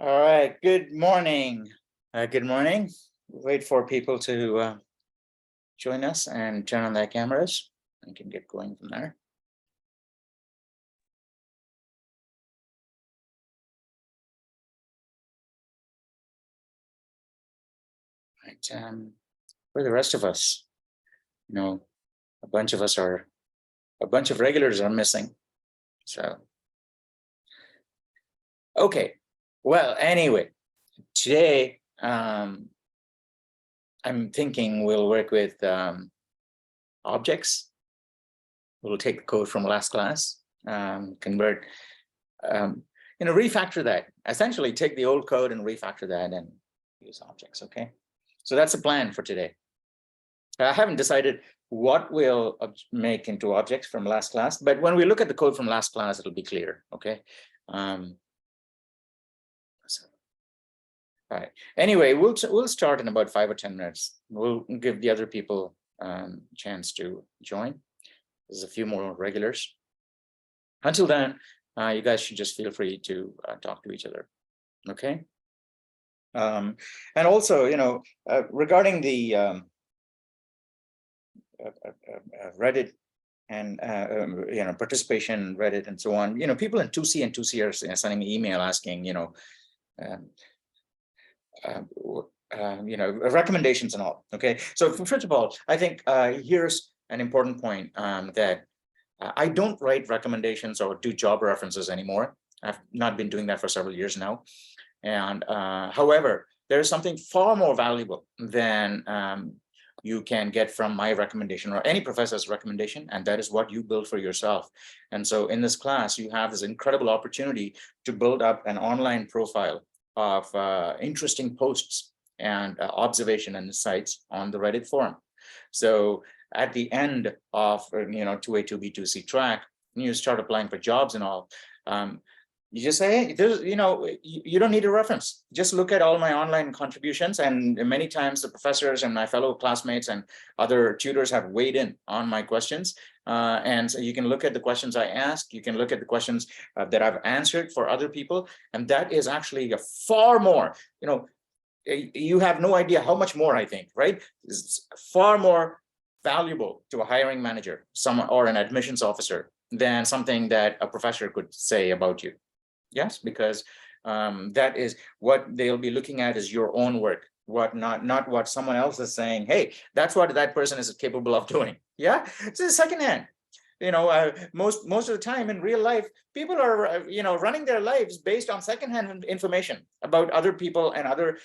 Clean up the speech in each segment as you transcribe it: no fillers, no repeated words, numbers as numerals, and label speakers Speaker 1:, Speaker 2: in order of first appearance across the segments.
Speaker 1: All right, good morning. Good morning. Wait for people to join us and turn on their cameras. I can get going from there. Right, for the rest of us, a bunch of regulars are missing. So, okay. Well, anyway, today I'm thinking we'll work with objects. We'll take the code from last class, convert, refactor that. Essentially, take the old code and refactor that and use objects. Okay, so that's the plan for today. I haven't decided what we'll make into objects from last class, but when we look at the code from last class, it'll be clear. Okay. All right. Anyway, we'll start in about 5 or 10 minutes. We'll give the other people chance to join. There's a few more regulars. Until then, you guys should just feel free to talk to each other. Okay. And also, regarding the Reddit and participation in Reddit and so on, people in 2C and 2C are sending me email asking, recommendations and all. Okay, so first of all, I think here's an important point that I don't write recommendations or do job references anymore. I've not been doing that for several years now. And however, there's something far more valuable than you can get from my recommendation or any professor's recommendation, and that is what you build for yourself. And so in this class, you have this incredible opportunity to build up an online profile of interesting posts and observation and insights on the Reddit forum. So at the end of 2A, 2B, 2C track, you start applying for jobs and all. You just say, hey, there's, you don't need a reference. Just look at all my online contributions. And many times the professors and my fellow classmates and other tutors have weighed in on my questions. And so you can look at the questions I asked. You can look at the questions that I've answered for other people. And that is actually a far more, you have no idea how much more, I think, right? It's far more valuable to a hiring manager, or an admissions officer than something that a professor could say about you. Yes, because that is what they'll be looking at is your own work, not what someone else is saying. Hey, that's what that person is capable of doing. Yeah, it's secondhand. Most of the time in real life, people are running their lives based on secondhand information about other people, and other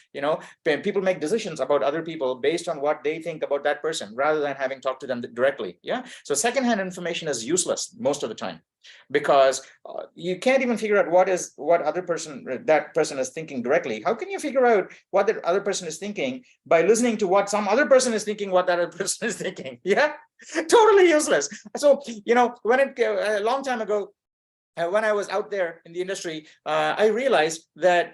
Speaker 1: people make decisions about other people based on what they think about that person rather than having talked to them directly. Yeah, so secondhand information is useless most of the time, because you can't even figure out what that person is thinking directly. How can you figure out what the other person is thinking by listening to what some other person is thinking, what that other person is thinking? Yeah, totally useless. So when a long time ago, when I was out there in the industry, I realized that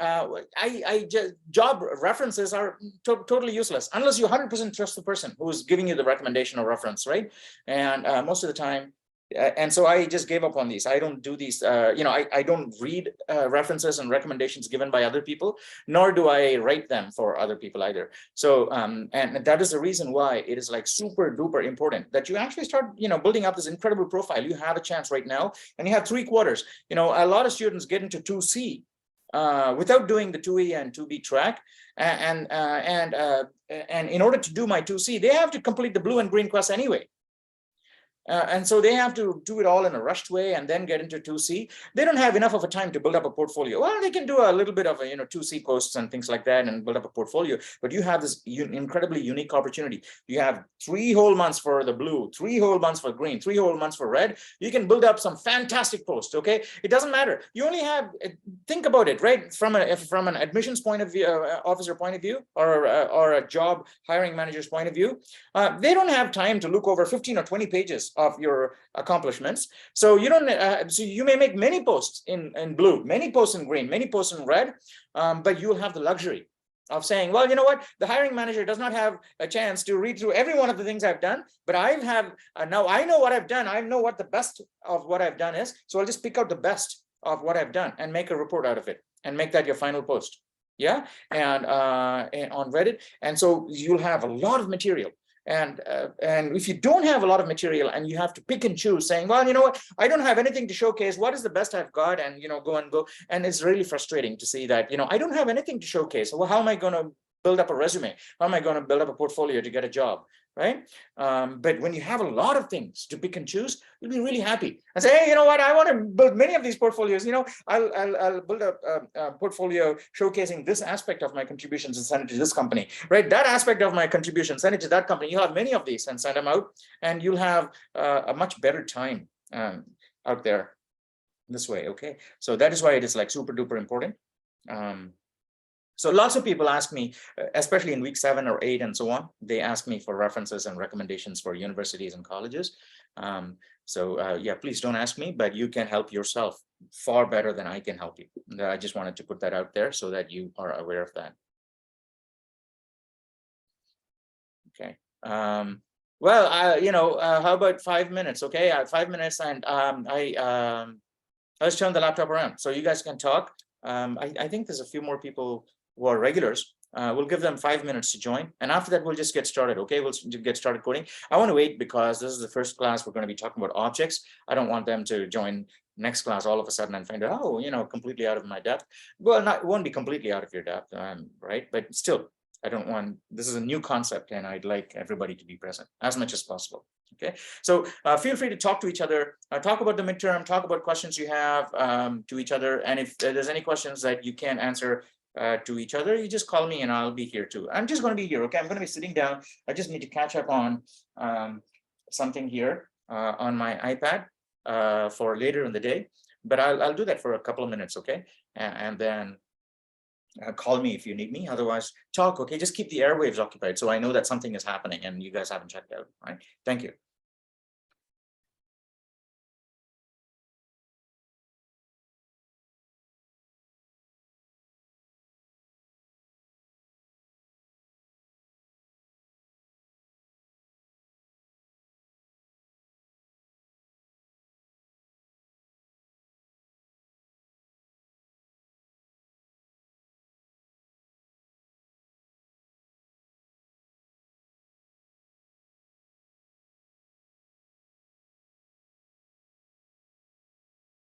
Speaker 1: job references are totally useless unless you 100% trust the person who's giving you the recommendation or reference, right? And most of the time, and so I just gave up on these. I don't do these, I don't read references and recommendations given by other people, nor do I write them for other people either. So, and that is the reason why it is like super duper important that you actually start, building up this incredible profile. You have a chance right now, and you have 3 quarters. A lot of students get into 2C without doing the 2E and 2B track. And in order to do my 2C, they have to complete the blue and green quests anyway. And so they have to do it all in a rushed way and then get into 2C. They don't have enough of a time to build up a portfolio. Well, they can do a little bit of a 2C posts and things like that and build up a portfolio. But you have this incredibly unique opportunity. You have 3 whole months for the blue, 3 whole months for green, 3 whole months for red. You can build up some fantastic posts. Okay, it doesn't matter. You only have, think about it, right? From an admissions point of view, officer point of view, or a job hiring manager's point of view, they don't have time to look over 15 or 20 pages of your accomplishments. So you don't. So you may make many posts in blue, many posts in green, many posts in red, but you'll have the luxury of saying, well, you know what? The hiring manager does not have a chance to read through every one of the things I've done, but now I know what I've done. I know what the best of what I've done is. So I'll just pick out the best of what I've done and make a report out of it. and make that your final post. Yeah, and on Reddit. And so you'll have a lot of material. And if you don't have a lot of material and you have to pick and choose, saying, well, you know what, I don't have anything to showcase, what is the best I've got, and go. And it's really frustrating to see that, I don't have anything to showcase. Well, how am I going to build up a resume? How am I going to build up a portfolio to get a job? Right? But when you have a lot of things to pick and choose, you'll be really happy and say, hey, you know what, I want to build many of these portfolios. I'll build a portfolio showcasing this aspect of my contributions and send it to this company, right? That aspect of my contribution, send it to that company. You'll have many of these and send them out, and you'll have a much better time out there this way. Okay, so that is why it is like super duper important. So lots of people ask me, especially in week 7 or 8 and so on, they ask me for references and recommendations for universities and colleges. Yeah, please don't ask me, but you can help yourself far better than I can help you. I just wanted to put that out there so that you are aware of that. Okay. Well, how about 5 minutes? Okay, 5 minutes, and let's turn the laptop around so you guys can talk. I think there's a few more people who are regulars. We'll give them 5 minutes to join, and after that we'll just get started. Okay, we'll get started coding. I want to wait because this is the first class we're going to be talking about objects. I don't want them to join next class all of a sudden and find out, oh, completely out of my depth. Well, it won't be completely out of your depth, right? But still, I don't want, this is a new concept, and I'd like everybody to be present as much as possible. Okay, so feel free to talk to each other, talk about the midterm, talk about questions you have to each other. And if there's any questions that you can't answer to each other, you just call me and I'll be here too. I'm just going to be here. Okay, I'm going to be sitting down. I just need to catch up on something here on my iPad for later in the day, but I'll do that for a couple of minutes. Okay, and then call me if you need me. Otherwise, talk. Okay, just keep the airwaves occupied so I know that something is happening and you guys haven't checked out. Right? Thank you.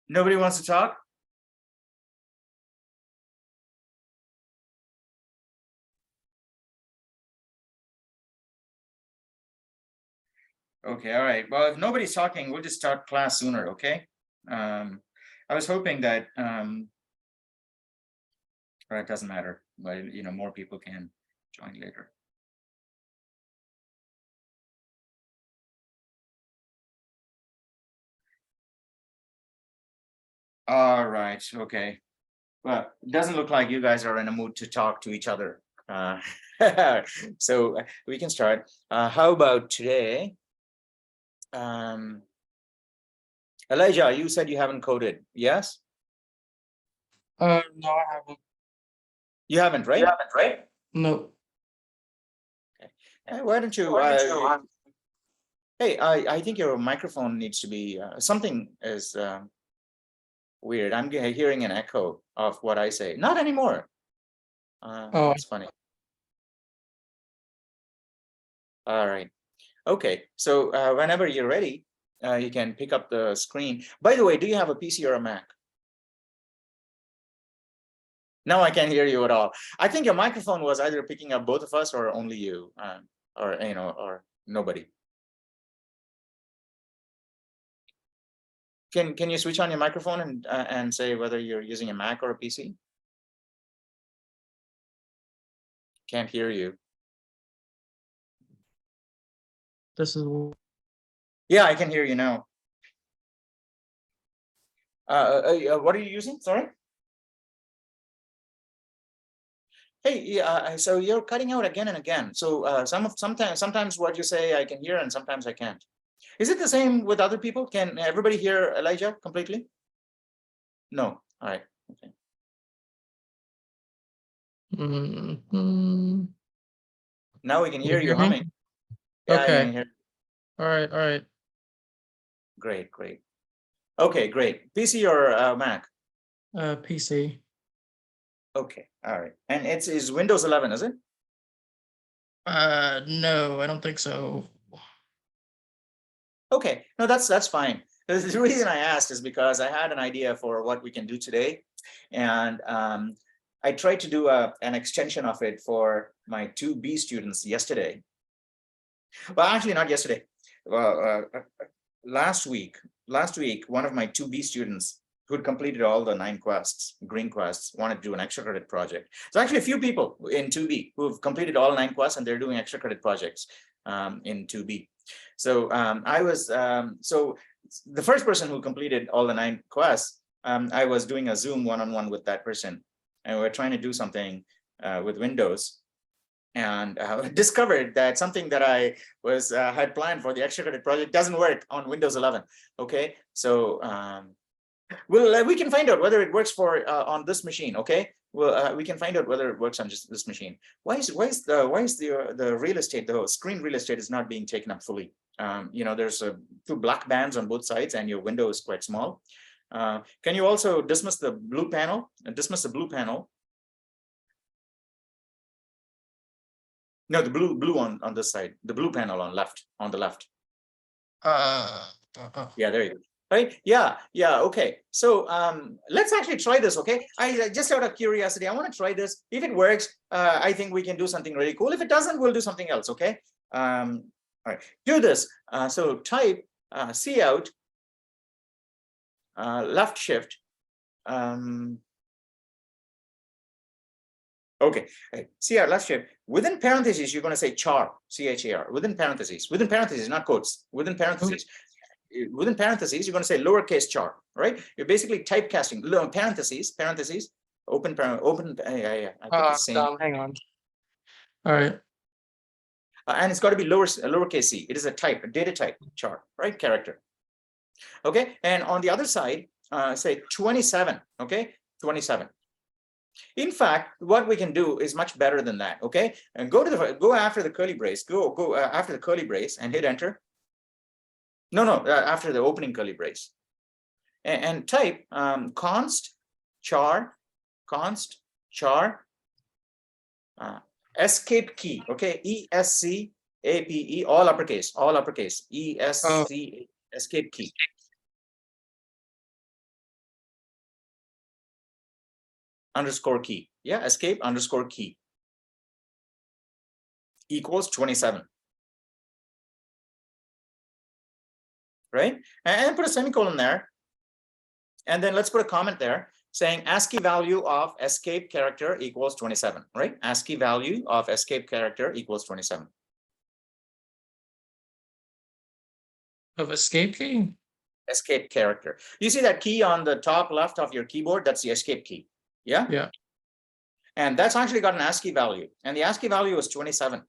Speaker 1: Nobody wants to talk? Okay, all right. Well, if nobody's talking, we'll just start class sooner, okay? I was hoping that, or it doesn't matter, but more people can join later. All right, okay. Well, it doesn't look like you guys are in a mood to talk to each other. So we can start. How about today? Elijah, you said you haven't coded, yes?
Speaker 2: No, I haven't.
Speaker 1: You haven't, right?
Speaker 2: No.
Speaker 1: Okay. Why don't you? Hey, I think your microphone needs to be something is weird. I'm hearing an echo of what I say. Not anymore.
Speaker 2: Oh,
Speaker 1: That's funny. All right. Okay. So whenever you're ready, you can pick up the screen. By the way, do you have a PC or a Mac? No, I can't hear you at all. I think your microphone was either picking up both of us or only you, or nobody. Can you switch on your microphone and say whether you're using a Mac or a PC? Can't hear you.
Speaker 2: this is
Speaker 1: Yeah, I can hear you now. What are you using? Sorry. Hey, yeah, so you're cutting out again and again. So sometimes what you say I can hear and sometimes I can't. Is it the same with other people? Can everybody hear Elijah completely? No. All right. Okay.
Speaker 2: mm-hmm.
Speaker 1: Now we can hear you
Speaker 2: hear me?
Speaker 1: humming. Yeah, I
Speaker 2: Okay.
Speaker 1: can hear.
Speaker 2: All right.
Speaker 1: Great. Okay, great. PC or Mac?
Speaker 2: PC.
Speaker 1: Okay, all right. And is Windows 11, is it?
Speaker 2: No, I don't think so.
Speaker 1: Okay, no, that's fine. The reason I asked is because I had an idea for what we can do today, and I tried to do an extension of it for my 2B students yesterday. Well, actually, not yesterday. Well, last week, one of my 2B students who had completed all the 9 quests, green quests, wanted to do an extra credit project. So actually, a few people in 2B who have completed all 9 quests and they're doing extra credit projects in 2B. So so the first person who completed all the 9 quests, I was doing a Zoom one-on-one with that person, and we're trying to do something with Windows, and discovered that something that I was had planned for the extra credit project doesn't work on Windows 11. Okay, so we can find out whether it works for on this machine. Okay, well, we can find out whether it works on just this machine. Why is the real estate, the screen real estate is not being taken up fully? You know, there's 2 black bands on both sides, and your window is quite small. Can you also dismiss the blue panel? Dismiss the blue panel. No, the blue on this side, the blue panel on the left. Yeah, there you go. Right? Yeah, okay. So let's actually try this, okay? I just out of curiosity, I want to try this. If it works, I think we can do something really cool. If it doesn't, we'll do something else, okay? All right, do this. So type cout left shift. Okay, cout left shift. Within parentheses, you're going to say char, char. Within parentheses, not quotes. Within parentheses. Within parentheses, you're going to say lowercase char, right? You're basically typecasting parentheses, open. I put the same.
Speaker 2: Hang on. All right.
Speaker 1: And it's got to be lowercase c. It is a type, a data type char, right? Character. Okay, and on the other side, say 27. Okay, 27. In fact, what we can do is much better than that. Okay, and go after the curly brace. Go after the curly brace and hit enter. No, after the opening curly brace, and type const char escape key. Okay, ESCAPE, all uppercase, ESC escape key. Underscore key. Yeah, escape underscore key equals 27. Right? And put a semicolon there. And then let's put a comment there saying ASCII value of escape character equals 27, right? ASCII value of escape character equals 27.
Speaker 2: Of escape key?
Speaker 1: Escape character. You see that key on the top left of your keyboard? That's the escape key. Yeah?
Speaker 2: Yeah.
Speaker 1: And that's actually got an ASCII value. And the ASCII value is 27.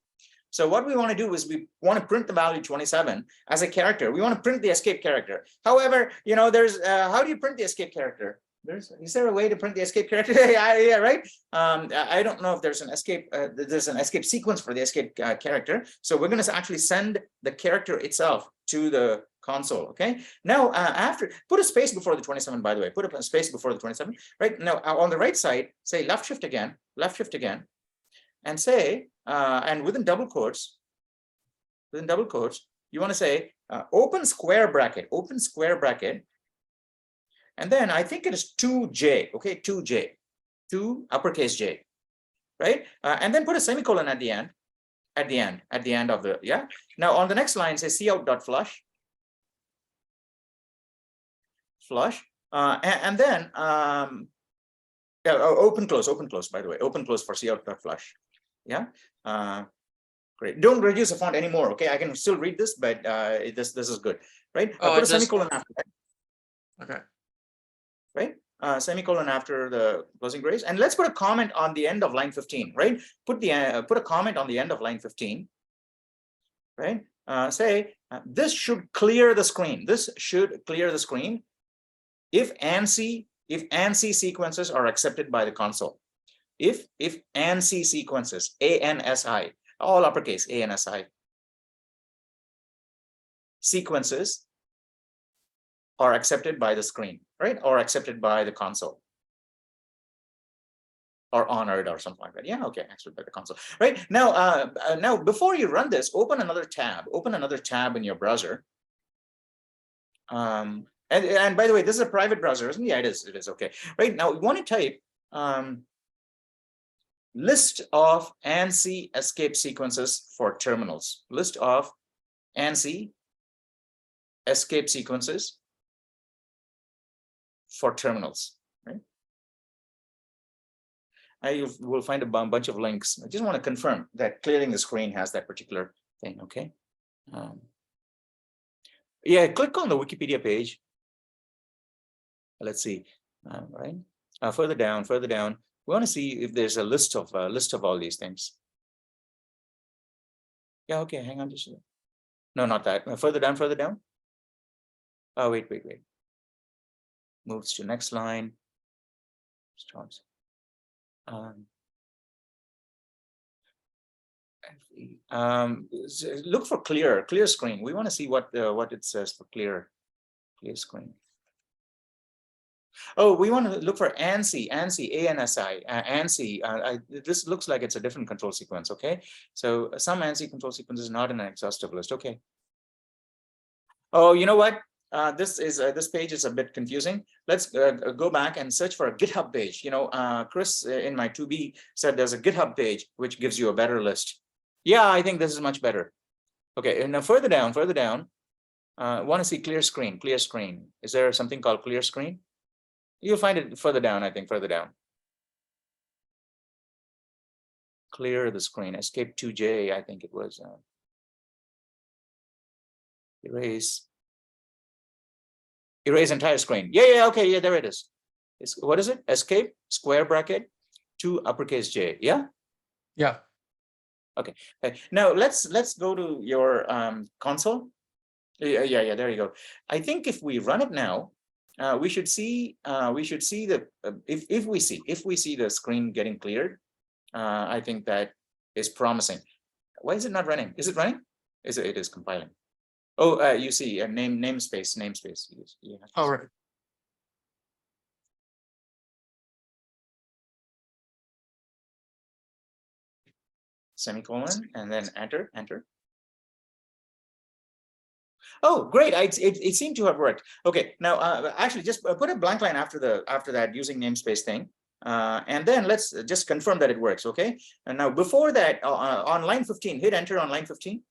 Speaker 1: So what we want to do is we want to print the value 27 as a character. We want to print the escape character. However, you know, there's how do you print the escape character? Is there a way to print the escape character? Yeah, right. I don't know if there's an escape. There's an escape sequence for the escape character. So we're going to actually send the character itself to the console. Okay. Now, after put a space before the 27. By the way, put a space before the 27. Right now, on the right side, say left shift again, and say, and within double quotes, you want to say open square bracket, and then I think it is 2J, okay, 2J, 2 uppercase J, right? And then put a semicolon at the end of the, yeah. Now on the next line, say cout.flush, and then open close, by the way, open close for cout.flush. Yeah, great. Don't reduce the font anymore. Okay, I can still read this, but this is good, right? Put a semicolon after that.
Speaker 2: Okay.
Speaker 1: Right, semicolon after the closing brace, and let's put a comment on the end of line 15. Right, put a comment on the end of line 15. Right, say this should clear the screen. If ANSI sequences are accepted by the console. If ANSI sequences, ANSI, all uppercase, ANSI sequences are accepted by the screen, right? Or accepted by the console. or honored or something like that. Yeah, okay, exported by the console. Right now, now before you run this, open another tab in your browser. And by the way, this is a private browser, isn't it? Yeah, it is. Okay. Right now, we want to type list of ANSI escape sequences for terminals. List of ANSI escape sequences for terminals. Right. I will find a bunch of links. I just want to confirm that clearing the screen has that particular thing. Okay. Yeah, click on the Wikipedia page. Let's see. Right. Further down. We want to see if there's a list of all these things. Yeah. Okay. Hang on just a second. No, not that. Further down. Oh, wait. Moves to next line. Starts. Look for clear screen. We want to see what it says for clear screen. Oh, we want to look for ANSI, ANSI, ANSI. This looks like it's a different control sequence. Okay, so some ANSI control sequence is not in an exhaustive list. Okay. Oh, you know what? This page is a bit confusing. Let's go back and search for a GitHub page. You know, Chris in my 2B said there's a GitHub page which gives you a better list. Yeah, I think this is much better. Okay, and now further down, want to see clear screen. Is there something called clear screen? You'll find it further down, I think, further down. Clear the screen, escape 2J, I think it was. Erase entire screen. Yeah, okay, yeah, there it is. What is it? Escape, square bracket, 2 uppercase J, yeah?
Speaker 2: Yeah.
Speaker 1: Okay, now let's go to your console. Yeah, there you go. I think if we run it now, we should see the if we see the screen getting cleared, I think that is promising. Why is it not running? Is it running? It is compiling. Oh, you see a namespace.
Speaker 2: All right.
Speaker 1: Semicolon and then enter. Oh, great! It seemed to have worked. Okay, now actually just put a blank line after that using namespace thing, and then let's just confirm that it works. Okay, and now before that, on line 15, hit enter on line 15.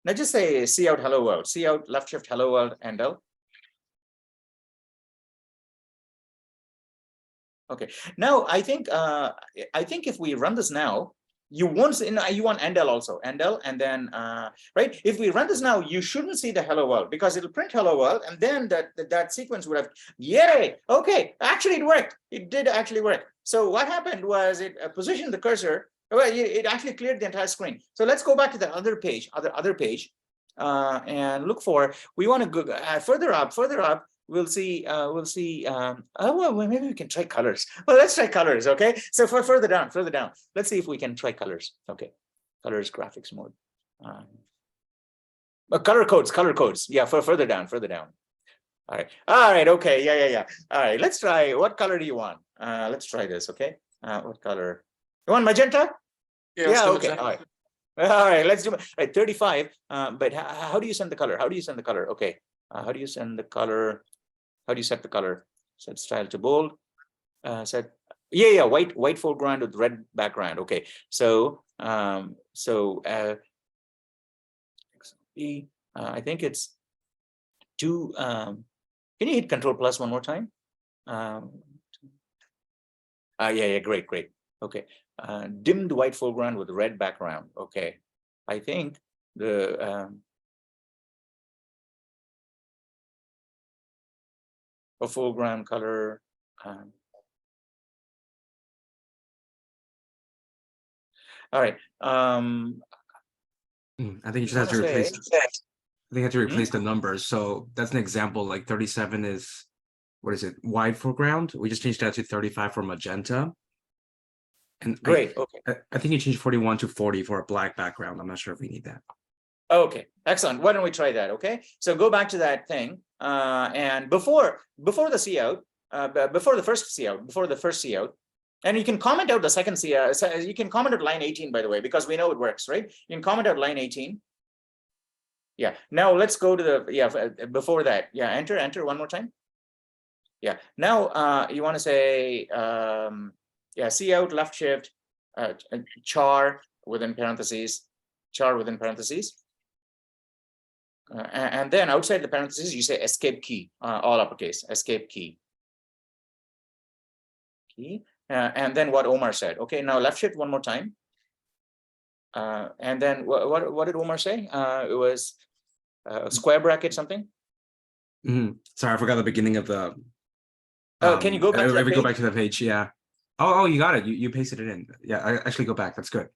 Speaker 1: Now just say cout hello world, cout left shift hello world and L. Okay, now I think if we run this now, you want endl also, endl, and then right, if we run this now, you shouldn't see the hello world because it'll print hello world, and then that sequence would have, yay, okay, actually it worked. It did actually work. So what happened was it positioned the cursor. Well, it actually cleared the entire screen. So let's go back to the other page, and look for. We want to go further up. We'll see. Oh, well, maybe we can try colors. Well, let's try colors. Okay. So further down. Let's see if we can try colors. Okay. Colors, graphics mode. Color codes. Yeah. Further down. All right. Okay. Yeah. All right. Let's try. What color do you want? Let's try this. Okay. What color? You want magenta?
Speaker 2: Yeah.
Speaker 1: Okay. All right. Let's do it. 35. But how do you send the color? Okay. How do you send the color? How do you set the color? Set style to bold. Set white foreground with red background. Okay. So I think it's 2. Can you hit Control+ one more time? Yeah. Great. Okay. Dimmed white foreground with red background. Okay. I think the a foreground color. All right.
Speaker 3: I think you just have to replace. I think you have to replace the numbers. So that's an example. Like 37 is, what is it? White foreground. We just changed that to 35 for magenta. And
Speaker 1: great. Okay.
Speaker 3: I think you changed 41 to 40 for a black background. I'm not sure if we need that.
Speaker 1: Okay, excellent. Why don't we try that? Okay, so go back to that thing, and before the cout, before the first cout, And you can comment out the second CS. You can comment out line 18, by the way, because we know it works, right? You can comment out line 18. Yeah. Now let's go to the before that. Yeah. Enter one more time. Yeah. Now you want to say C out left shift char within parentheses, and then outside the parentheses you say escape key, all uppercase, escape key. And then what Omar said. Okay, now left shift one more time. And then what did Omar say? It was square bracket something.
Speaker 3: Sorry, I forgot the beginning of the.
Speaker 1: Can you go back?
Speaker 3: If we go back to the page, yeah. Oh, you got it. You pasted it in. Yeah, I actually go back. That's good.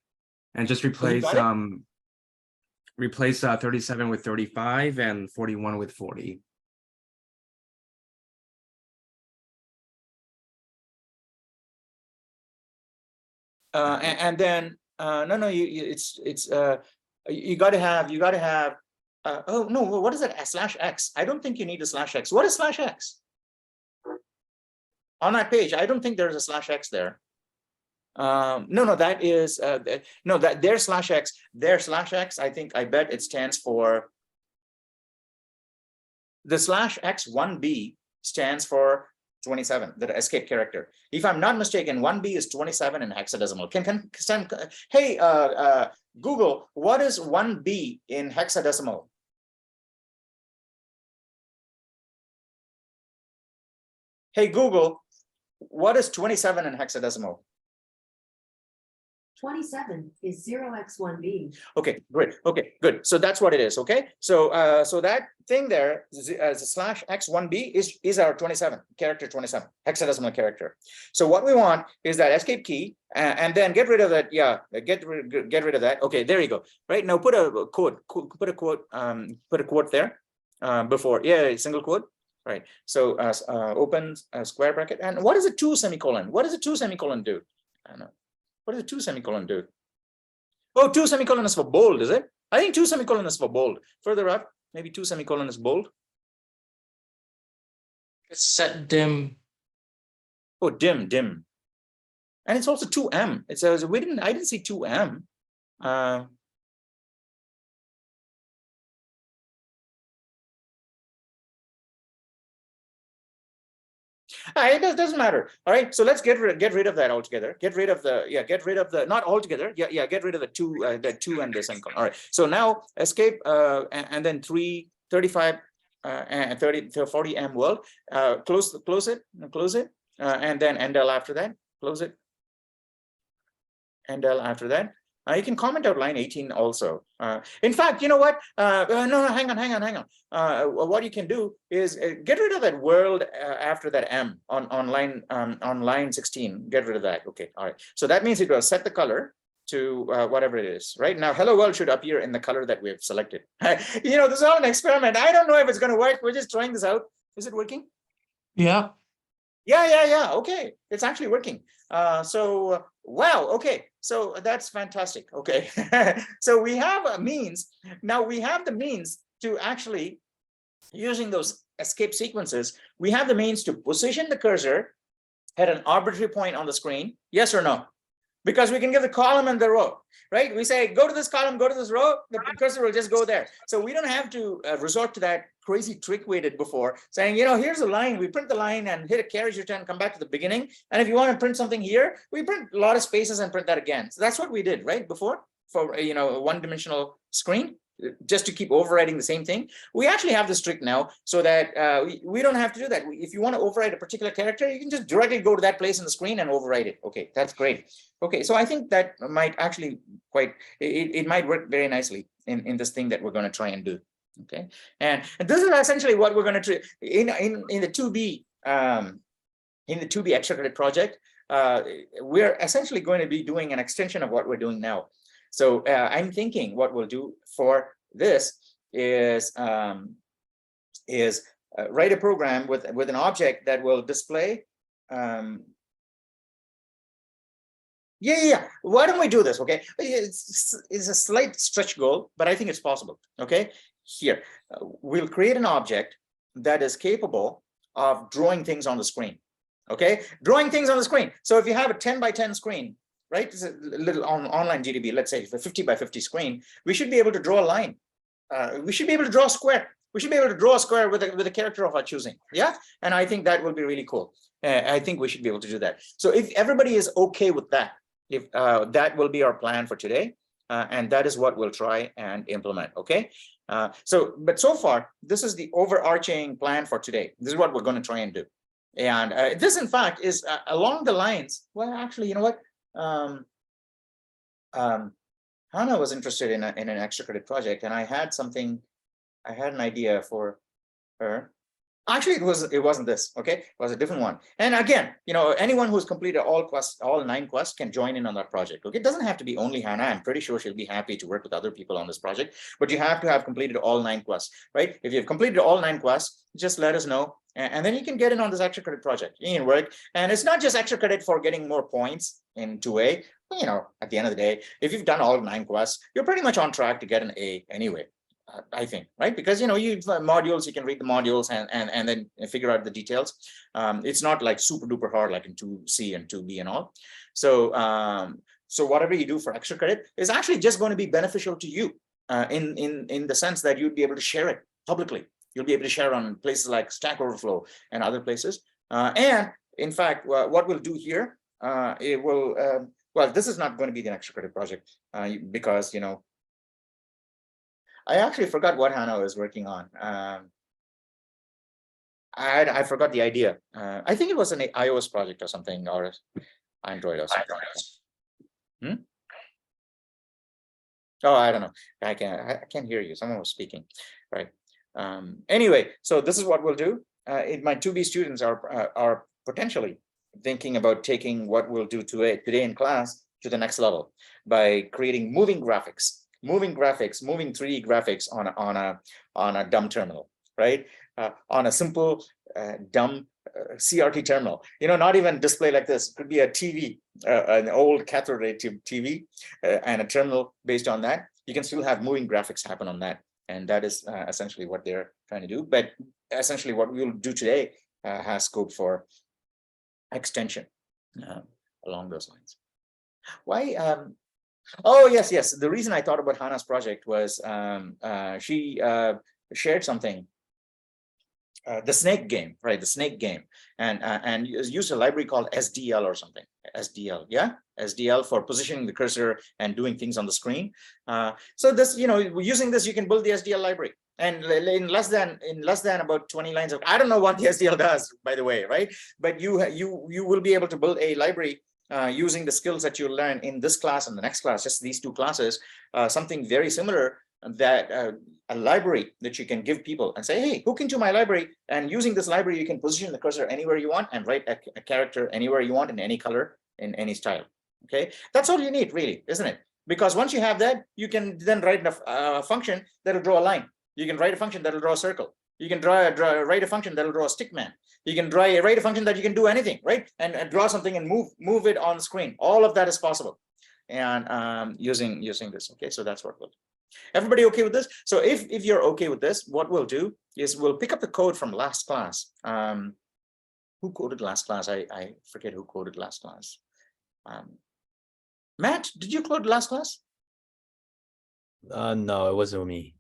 Speaker 3: And just replace 37 with 35 and 41 with 40.
Speaker 1: And then no, you got to have oh no, what is that? /x? I don't think you need a /x. What is /x on that page? I don't think there's a /x there. No, that is no, that their /x, I bet it stands for the /x1b stands for 27, the escape character. If I'm not mistaken, 1b is 27 in hexadecimal. Hey, Google, what is 1b in hexadecimal? Hey, Google, what is 27 in hexadecimal?
Speaker 4: 27 is 0x1b.
Speaker 1: Okay, great. Okay, good. So that's what it is. Okay, so so that thing there as a /x1b is our 27 character, 27 hexadecimal character. So what we want is that escape key, and then get rid of that. Yeah, get rid of that. Okay, there you go. Right now, put a quote. Put a quote there before. Yeah, single quote. Right. So open square bracket. And what is a 2 semicolon? What does a 2 semicolon do? I don't know. What does a 2 semicolon do? Oh, 2 semicolon is for bold, is it? I think 2 semicolon is for bold. Further up, maybe 2 semicolon is bold.
Speaker 2: It's set dim.
Speaker 1: Oh, dim. And it's also 2M. It says I didn't see 2M. It doesn't matter. All right, so let's get rid of that altogether. Get rid of the not altogether. Get rid of the 2 and the semicolon. All right, so now escape and then 35 and 40 M world. Close it, and then endl after that. Close it. Endl after that. You can comment out line 18 also. In fact, you know what? No, hang on. What you can do is get rid of that world after that M on line 16. Get rid of that. Okay, all right. So that means it will set the color to whatever it is. Right now, hello world should appear in the color that we have selected. You know, this is all an experiment. I don't know if it's going to work. We're just trying this out. Is it working?
Speaker 2: Yeah.
Speaker 1: Yeah. Okay, it's actually working. So wow. Okay, so that's fantastic. Okay, so we have a means now. We have the means to actually using those escape sequences. We have the means to position the cursor at an arbitrary point on the screen. Yes or no? Because we can give the column and the row, right? We say, go to this column, go to this row, the cursor will just go there. So we don't have to resort to that crazy trick we did before, saying, you know, here's a line, we print the line and hit a carriage return, come back to the beginning. And if you want to print something here, we print a lot of spaces and print that again. So that's what we did, right? Before, for, you know, a one-dimensional screen, just to keep overriding the same thing. We actually have this trick now so that we don't have to do that. If you want to override a particular character, you can just directly go to that place in the screen and override it. Okay, that's great. Okay, so I think that might actually it might work very nicely in this thing that we're going to try and do. Okay, and this is essentially what we're going to try in the 2B in the 2B extra credit project. We're essentially going to be doing an extension of what we're doing now. So I'm thinking what we'll do for this is write a program with an object that will display. Yeah. Why don't we do this? Okay, it's a slight stretch goal, but I think it's possible. Okay, here we'll create an object that is capable of drawing things on the screen. Okay, drawing things on the screen. So if you have a 10 by 10 screen, right, it's a little online GDB, let's say a 50 by 50 screen, we should be able to draw a line. We should be able to draw a square. We should be able to draw a square with a character of our choosing. Yeah, and I think that will be really cool. I think we should be able to do that. So if everybody is okay with that, if that will be our plan for today, and that is what we'll try and implement. Okay. But so far, this is the overarching plan for today. This is what we're going to try and do. And this, in fact, is along the lines. Well, actually, you know what? Hannah was interested in an extra credit project, and I had an idea for her. Actually, it wasn't this. Okay, it was a different one. And again, anyone who's completed all 9 quests can join in on that project. Okay, it doesn't have to be only Hannah. I'm pretty sure she'll be happy to work with other people on this project. But you have to have completed all 9 quests, right? If you've completed all 9 quests, just let us know, and then you can get in on this extra credit project. You can work, and it's not just extra credit for getting more points in 2A. At the end of the day, if you've done all 9 quests, you're pretty much on track to get an A anyway. I think, right? Because you modules, you can read the modules and then figure out the details. It's not like super duper hard like in 2C and 2B and all. So whatever you do for extra credit is actually just going to be beneficial to you in the sense that you'd be able to share it publicly. You'll be able to share on places like Stack Overflow and other places. And in fact, what we'll do here, it will well, this is not going to be the extra credit project because I actually forgot what Hannah was working on. I forgot the idea. I think it was an iOS project or something, or Android or something. Oh, I don't know. I can't hear you. Someone was speaking, right? Anyway, so this is what we'll do. My 2B students are potentially thinking about taking what we'll do today in class to the next level by creating moving 3D graphics on a dumb terminal, right? On a simple dumb CRT terminal, not even display like this. It could be a TV, an old cathode ray tube TV, and a terminal based on that. You can still have moving graphics happen on that, and that is essentially what they're trying to do. But essentially, what we will do today has scope for extension along those lines. Why? Oh, yes. The reason I thought about Hannah's project was she shared something, the snake game, right? The snake game, and used a library called SDL or something. SDL, yeah, SDL for positioning the cursor and doing things on the screen. So this, using this, you can build the SDL library, and in less than about 20 lines of, I don't know what the SDL does, by the way, right? But you will be able to build a library using the skills that you learn in this class and the next class, just these 2 classes, something very similar, that a library that you can give people and say, hey, hook into my library, and using this library, you can position the cursor anywhere you want and write a character anywhere you want in any color, in any style. Okay, that's all you need, really, isn't it? Because once you have that, you can then write a function that'll draw a line. You can write a function that'll draw a circle. You can write a function that'll draw a stick man. You can write a function that you can do anything, right? And draw something and move it on the screen. All of that is possible, and using this. Okay, so that's what we'll do. Everybody okay with this? So if you're okay with this, what we'll do is we'll pick up the code from last class. Who coded last class? I forget who coded last class. Matt, did you code last class?
Speaker 5: No, it wasn't me.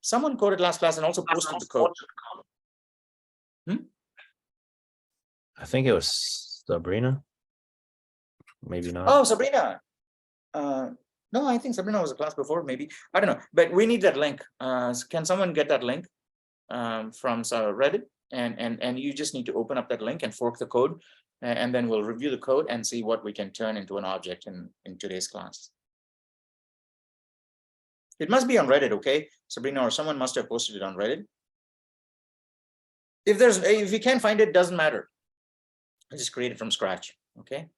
Speaker 1: Someone coded last class and also posted the code.
Speaker 5: I think it was Sabrina. Maybe not.
Speaker 1: Oh, Sabrina. No, I think Sabrina was a class before, maybe. I don't know, but we need that link. Can someone get that link from Reddit? And you just need to open up that link and fork the code, and then we'll review the code and see what we can turn into an object in today's class. It must be on Reddit, okay? Sabrina or someone must have posted it on Reddit. If you can't find it, doesn't matter. I just create it from scratch, okay?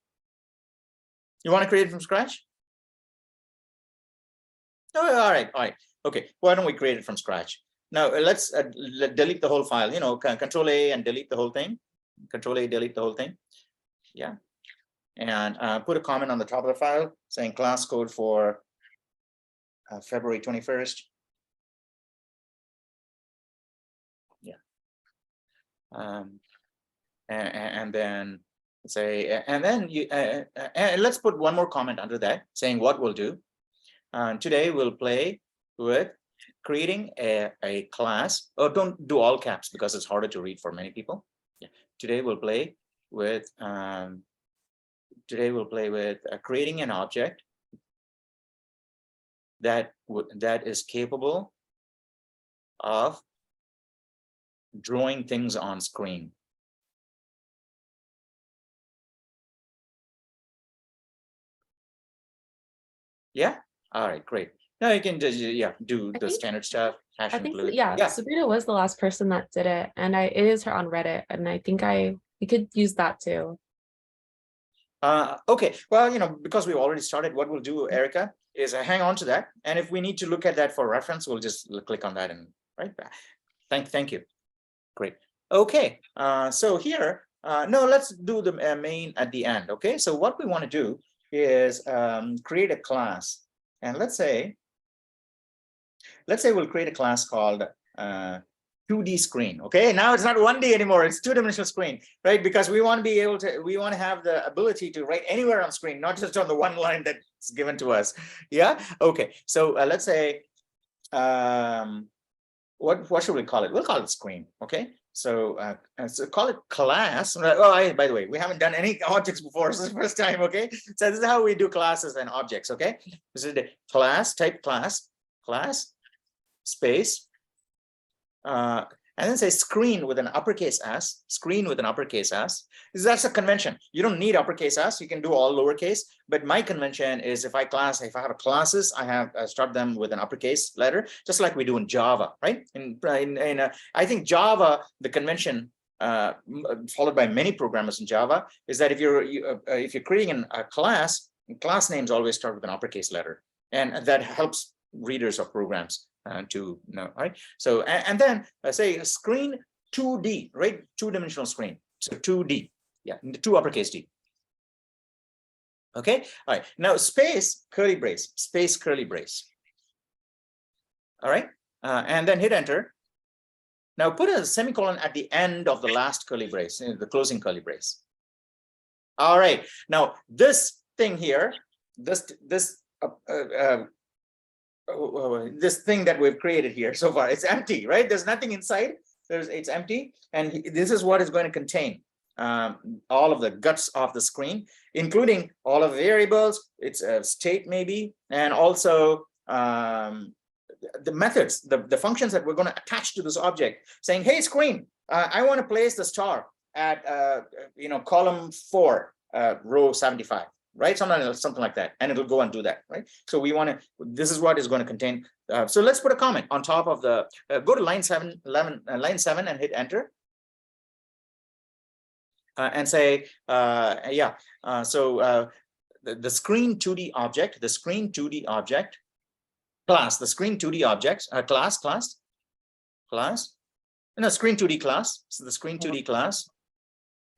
Speaker 1: You want to create it from scratch? Oh, all right. Okay, why don't we create it from scratch? Now let's delete the whole file, Control A and delete the whole thing. Control A, delete the whole thing. Yeah. And put a comment on the top of the file saying class code for February 21st. Yeah. and then say, and then you, and let's put one more comment under that saying what we'll do. Today we'll play with creating a class. Oh, don't do all caps because it's harder to read for many people. Yeah. Today we'll play with creating an object that is capable of drawing things on screen. Yeah. All right. Great. Now you can just do the standard stuff. Hash
Speaker 6: I think
Speaker 1: include.
Speaker 6: yeah, Sabrina was the last person that did it, and it is her on Reddit, and I think we could use that too.
Speaker 1: Okay. Well, because we already started, what we'll do, Erica, is hang on to that, and if we need to look at that for reference, we'll just click on that and right back. Thank you. Great. Okay. So here, no, let's do the main at the end. Okay. So what we want to do is create a class, and let's say we'll create a class called 2D screen. Okay, now it's not 1D anymore, it's two-dimensional screen, right? Because we want to have the ability to write anywhere on screen, not just on the one line that's given to us. Yeah. Okay. So let's say what should we call it? We'll call it screen. Okay. So call it class. Oh, by the way, we haven't done any objects before. This is the first time. Okay. So this is how we do classes and objects. Okay. This is the class, type class space, and then say screen with an uppercase S, screen with an uppercase S. That's a convention. You don't need uppercase S. You can do all lowercase. But my convention is if I have classes, I start them with an uppercase letter, just like we do in Java, right? I think Java, the convention followed by many programmers in Java is that if you're creating a class names always start with an uppercase letter, and that helps readers of programs to know, right? So and then say screen 2D, right? Two-dimensional screen. So 2D, yeah, two uppercase D. Okay, all right. Now space curly brace, space curly brace. All right, and then hit enter. Now put a semicolon at the end of the last curly brace, the closing curly brace. All right. Now this thing here, this thing that we've created here so far, it's empty, right? There's nothing inside. It's empty, and this is what is going to contain all of the guts of the screen, including all of the variables, its state maybe, and also the methods, the functions that we're going to attach to this object, saying, hey, screen, I want to place the star at column 4, row 75. Right, something like that, and it'll go and do that, right? So we want to. This is what is going to contain. So let's put a comment on top of the. Go to line 7, line 7, and hit enter, and say, So the screen 2D object, the screen 2D object class, the screen 2D objects class. No, screen 2D class. So the screen 2D class,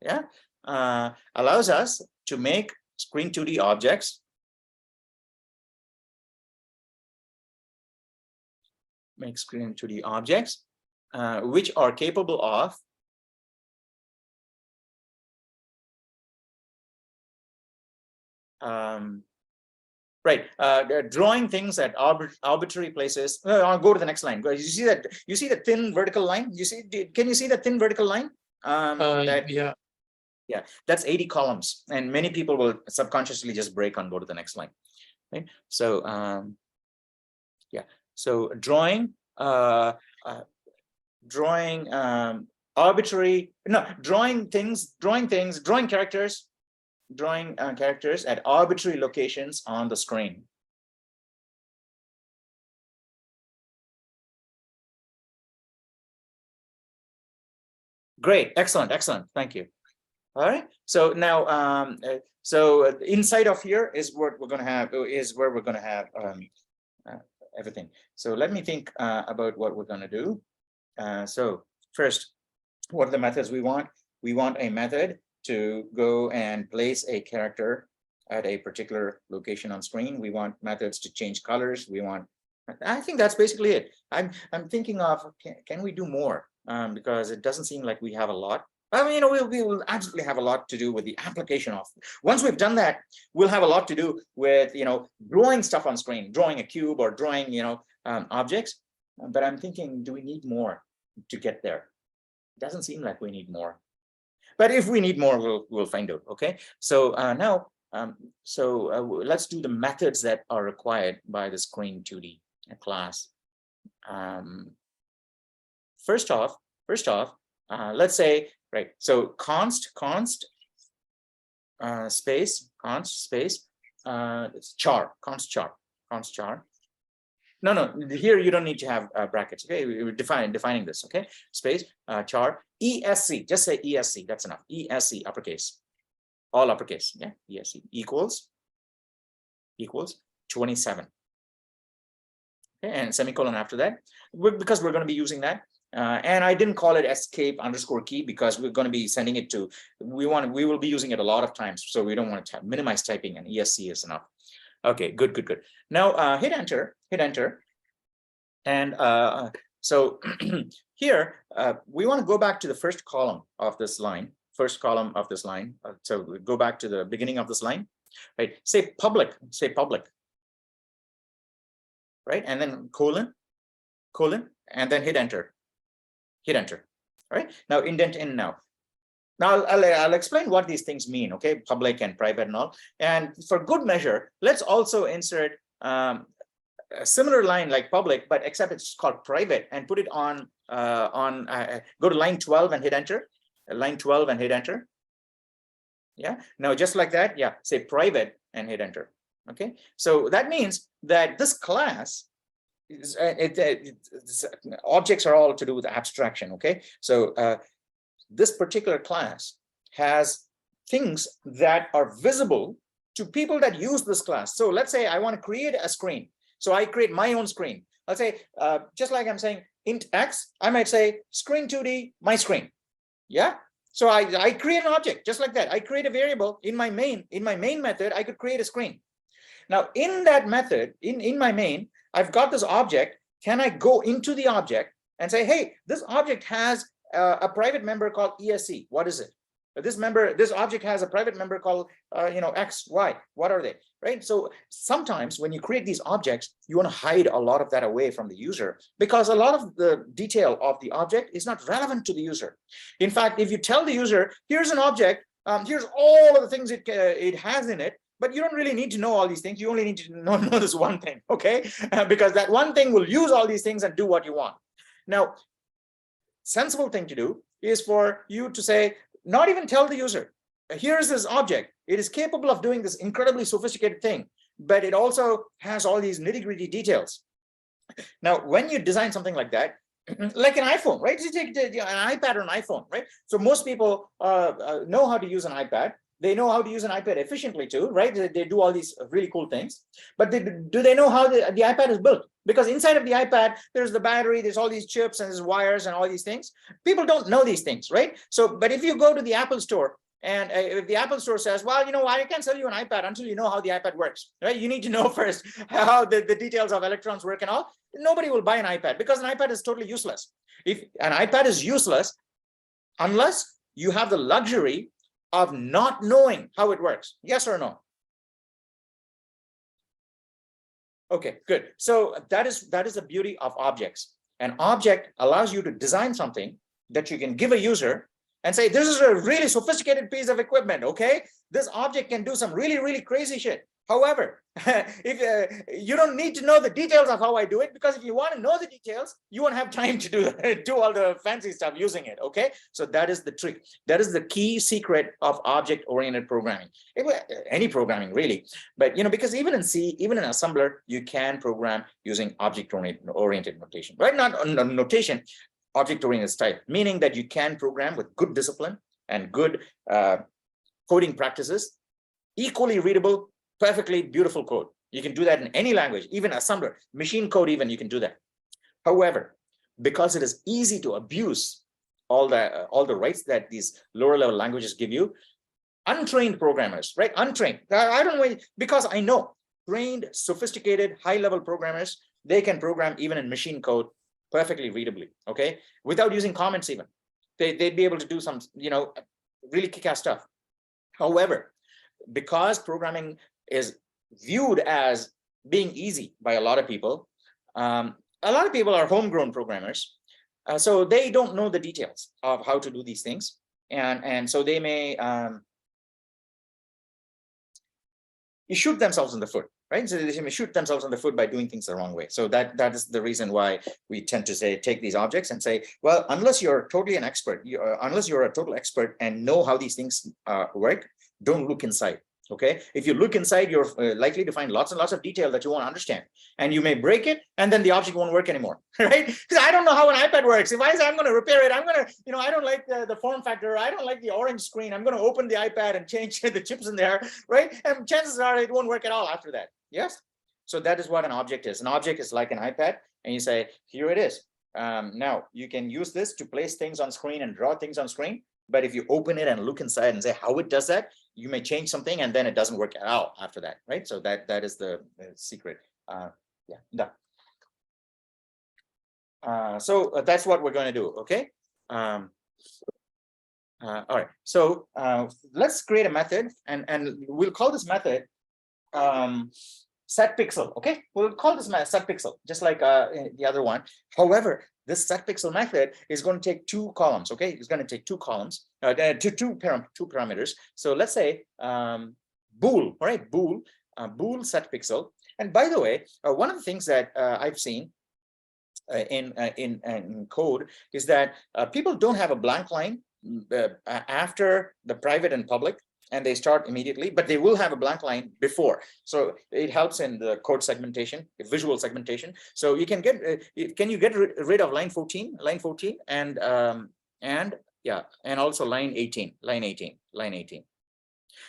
Speaker 1: yeah, allows us to make screen 2D objects, which are capable of drawing things at arbitrary places. I'll go to the next line. You see that? You see the thin vertical line? Can you see the thin vertical line? Yeah, that's 80 columns, and many people will subconsciously just break and go to the next line. Okay, so so drawing characters at arbitrary locations on the screen. Great, excellent, thank you. All right. So now, inside of here is what we're going to have. Everything. So let me think about what we're going to do. So first, what are the methods we want? We want a method to go and place a character at a particular location on screen. We want methods to change colors. I think that's basically it. I'm thinking of can we do more? Because it doesn't seem like we have a lot. I mean, we will absolutely have a lot to do with the application of. Once we've done that, we'll have a lot to do with, drawing stuff on screen, drawing a cube or drawing, objects. But I'm thinking, do we need more to get there? It doesn't seem like we need more. But if we need more, we'll find out. Okay. So now, let's do the methods that are required by the Screen2D class. First off, let's say, right, so const space it's char. No, here you don't need to have brackets. Okay, we're defining this. Okay, space char esc. Just say esc. That's enough. Esc uppercase, all uppercase. Yeah, esc equals 27. Okay, and semicolon after that, because we're going to be using that. And I didn't call it escape _ key because we're going to be sending it to, we will be using it a lot of times. So we don't want to minimize typing, and ESC is enough. Okay, good. Now hit enter. And so here, we want to go back to the first column of this line. So we go back to the beginning of this line, right? Say public. Right? And then colon, and then hit enter. All right, now indent in now. Now I'll explain what these things mean. Okay, public and private and all. And for good measure, let's also insert a similar line like public, but except it's called private, and put it on go to line 12 and hit enter. Line 12 and hit enter. Yeah, now just like that. Yeah, say private and hit enter. Okay, so that means that this class objects are all to do with abstraction. Okay, so this particular class has things that are visible to people that use this class. So let's say I want to create a screen, so I create my own screen. I'll say just like I'm saying int x, I might say Screen2D my screen. Yeah, so I create an object just like that. I create a variable in my main method. I could create a screen. Now in that method, in my main, I've got this object. Can I go into the object and say, hey, this object has a private member called ESC. What is it? This object has a private member called, X, Y. What are they? Right? So sometimes when you create these objects, you want to hide a lot of that away from the user, because a lot of the detail of the object is not relevant to the user. In fact, if you tell the user, here's an object, here's all of the things it has in it, but you don't really need to know all these things. You only need to know this one thing, okay? Because that one thing will use all these things and do what you want. Now, sensible thing to do is for you to say, not even tell the user, here's this object. It is capable of doing this incredibly sophisticated thing, but it also has all these nitty-gritty details. Now, when you design something like that, like an iPhone, right? You take an iPad or an iPhone, right? So most people know how to use an iPad. They know how to use an iPad efficiently too, right? They do all these really cool things, but do they know how the iPad is built? Because inside of the iPad, there's the battery, there's all these chips and there's wires and all these things. People don't know these things, right? So, but if you go to the Apple store, and if the Apple store says, well, you know what, I can't sell you an iPad until you know how the iPad works, right? You need to know first how the details of electrons work and all. Nobody will buy an iPad because an iPad is totally useless. If an iPad is useless, unless you have the luxury of not knowing how it works. Yes or no? Okay, good. So that is the beauty of objects. An object allows you to design something that you can give a user and say, this is a really sophisticated piece of equipment, okay? This object can do some really, really crazy shit. However, if you don't need to know the details of how I do it, because if you want to know the details, you won't have time to do all the fancy stuff using it, okay? So that is the trick. That is the key secret of object-oriented programming. Any programming, really. But, because even in C, even in assembler, you can program using object-oriented notation, right? Not notation, object-oriented style, meaning that you can program with good discipline and good coding practices, equally readable, perfectly beautiful code. You can do that in any language, even assembler, machine code, even you can do that. However, because it is easy to abuse all the rights that these lower level languages give you, untrained programmers, right? Untrained. I don't know, because I know trained, sophisticated, high level programmers, they can program even in machine code perfectly readably, okay? Without using comments even. they'd be able to do some, really kick-ass stuff. However, because programming is viewed as being easy by a lot of people, a lot of people are homegrown programmers, so they don't know the details of how to do these things, and so they may shoot themselves in the foot, right? So they may shoot themselves in the foot by doing things the wrong way. So that is the reason why we tend to say, take these objects and say, well, unless you're totally an expert, unless you're a total expert and know how these things work, don't look inside. Okay, if you look inside, you're likely to find lots and lots of detail that you won't understand, and you may break it, and then the object won't work anymore, right? Because I don't know how an iPad works. If I say I'm going to repair it, I'm going to, I don't like the form factor, I don't like the orange screen, I'm going to open the iPad and change the chips in there, right? And chances are it won't work at all after that. Yes. So that is what an object is. An object is like an iPad, and you say, here it is. Now you can use this to place things on screen and draw things on screen. But if you open it and look inside and say how it does that, you may change something and then it doesn't work at all after that, right? So that is the secret. Yeah, done. So that's what we're going to do. Okay. All right. So let's create a method, and we'll call this method set pixel. Okay, we'll call this set pixel just like the other one. However, this set pixel method is going to take two columns. Okay, it's going to take two columns, two parameters. So let's say bool. All right, bool set pixel. And by the way, one of the things that I've seen in code is that people don't have a blank line after the private and public, and they start immediately, but they will have a blank line before. So it helps in the code segmentation, visual segmentation. So you can get, can you get rid of line 14, and yeah, and also line 18.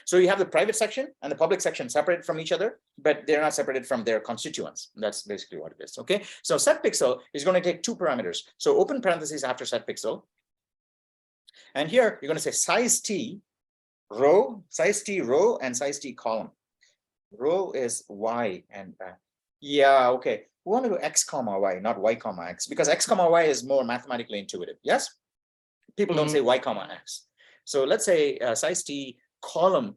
Speaker 1: So you have the private section and the public section separated from each other, but they're not separated from their constituents. That's basically what it is. Okay, so set pixel is going to take two parameters. So open parentheses after set pixel, and here you're going to say size t row, and size t column. Row is y, and yeah, okay, we want to do x comma y, not y comma x, because x comma y is more mathematically intuitive. Yes, people don't say y comma x. So let's say size t column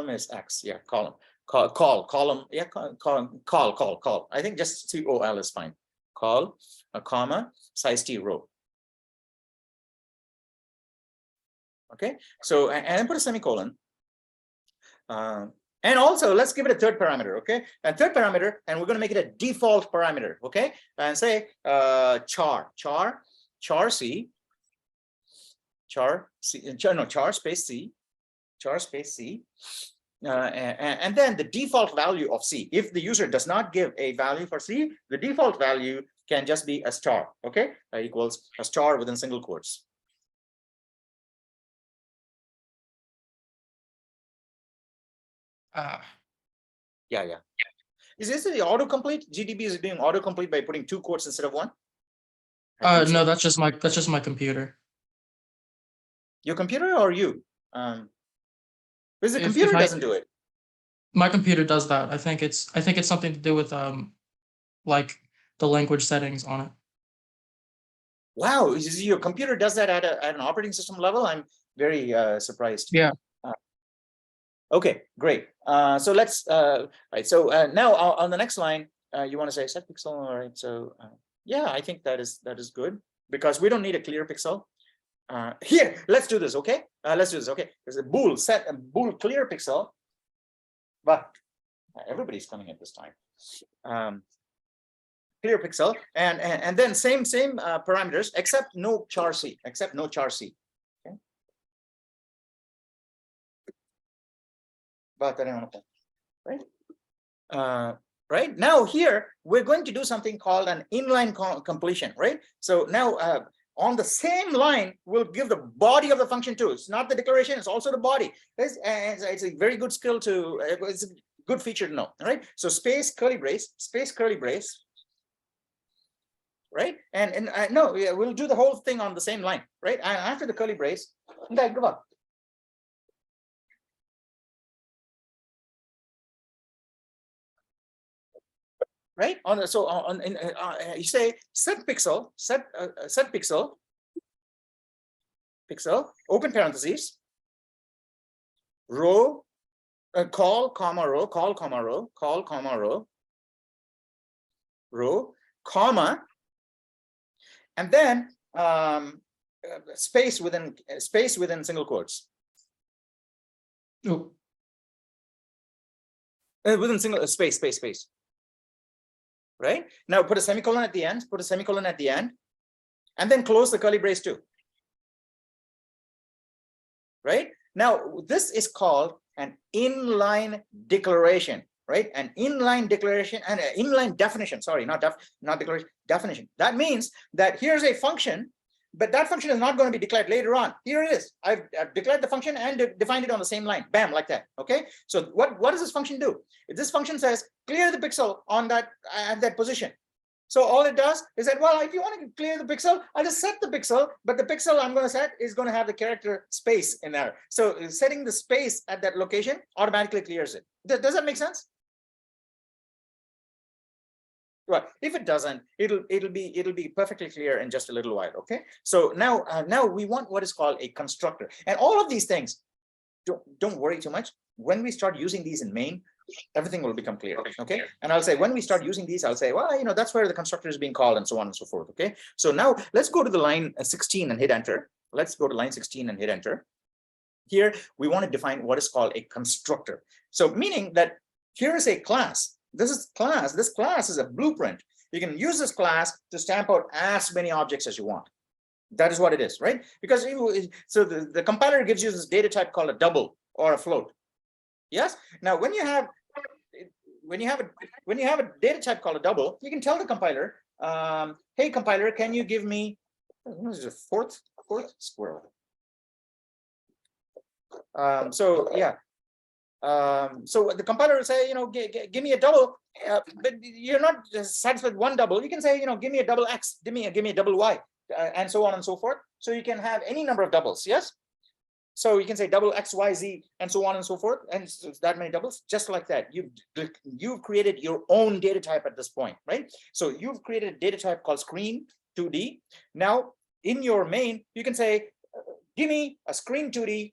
Speaker 1: is x. Yeah, column. Column. Yeah, call. I think just COL is fine. Call a comma size t row. Okay, so and then put a semicolon. And also let's give it a third parameter. Okay, and third parameter, and we're going to make it a default parameter. Okay, and say char c space c, and then the default value of c. If the user does not give a value for c, the default value can just be a star. Okay, equals a star within single quotes. Yeah. Is this the autocomplete? GDB is doing autocomplete by putting two quotes instead of one?
Speaker 2: No, that's just my computer.
Speaker 1: Your computer or you? Because the computer doesn't do it.
Speaker 2: My computer does that. I think it's something to do with like the language settings on it.
Speaker 1: Wow, your computer does that at an operating system level? I'm very surprised.
Speaker 2: Yeah.
Speaker 1: Okay, great. So let's right. So now on the next line, you want to say set pixel. All right. So yeah, I think that is good, because we don't need a clear pixel. Here, let's do this. Okay, let's do this. Okay, there's a bool set, a bool clear pixel, but everybody's coming at this time. Clear pixel, and then same parameters, except no char c. Okay. But right. Right now here we're going to do something called an inline completion. Right. So now on the same line, we'll give the body of the function too. It's not the declaration; it's also the body. It's a very good skill to. It's a good feature to know. All right. So space curly brace. Right. And no, yeah, we'll do the whole thing on the same line. Right. And after the curly brace, give up. Right. You say set pixel, pixel, open parentheses, row, call, comma, row, call, comma, row, call, comma, row, row, comma, and then space within single quotes.
Speaker 2: Oh,
Speaker 1: Within single space. Right now, put a semicolon at the end. And then close the curly brace too. Right now, this is called an inline declaration. Right, an inline declaration and an inline definition. Sorry, not declaration, definition. That means that here's a function, but that function is not going to be declared later on. Here it is. I've declared the function and defined it on the same line. Bam, like that. Okay. So what does this function do? This function says clear the pixel on that at that position. So all it does is that, well, if you want to clear the pixel, I'll just set the pixel, but the pixel I'm going to set is going to have the character space in there. So setting the space at that location automatically clears it. Does that make sense? Well, if it doesn't, it'll be perfectly clear in just a little while. Okay. So now we want what is called a constructor, and all of these things. Don't worry too much. When we start using these in main, everything will become clear. Okay. And I'll say when we start using these, I'll say, well, that's where the constructor is being called, and so on and so forth. Okay. So now let's go to the line 16 and hit enter. Let's go to line 16 and hit enter. Here we want to define what is called a constructor. So meaning that here is a class. This class is a blueprint. You can use this class to stamp out as many objects as you want. That is what it is, right? Because the compiler gives you this data type called a double or a float. Yes. Now, when you have a data type called a double, you can tell the compiler, hey compiler, can you give me what is it, fourth squirrel? So yeah. So the compiler will say, give me a double, but you're not satisfied with one double. You can say, give me a double X, give me a double Y, and so on and so forth. So you can have any number of doubles. Yes. So you can say double X, Y, Z, and so on and so forth, and so that many doubles, just like that. You've created your own data type at this point, right? So you've created a data type called screen 2D. Now in your main, you can say, give me a screen 2D.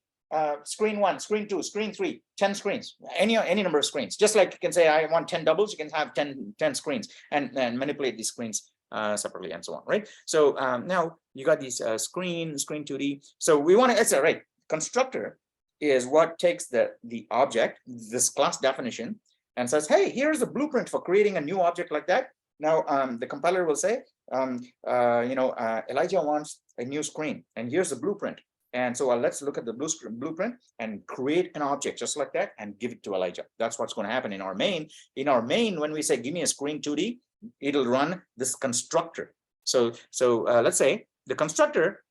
Speaker 1: Screen 1, screen 2, screen 3, 10 screens, any number of screens. Just like you can say, I want 10 doubles, you can have 10 screens and manipulate these screens separately and so on, right? So now you got these screen 2D. So we want to, it's right. Constructor is what takes the object, this class definition, and says, hey, here's the blueprint for creating a new object like that. Now the compiler will say, Elijah wants a new screen, and here's the blueprint. And so let's look at the blueprint and create an object just like that and give it to Elijah. That's what's going to happen in our main. In our main, when we say, give me a screen 2D, it'll run this constructor. So let's say the constructor,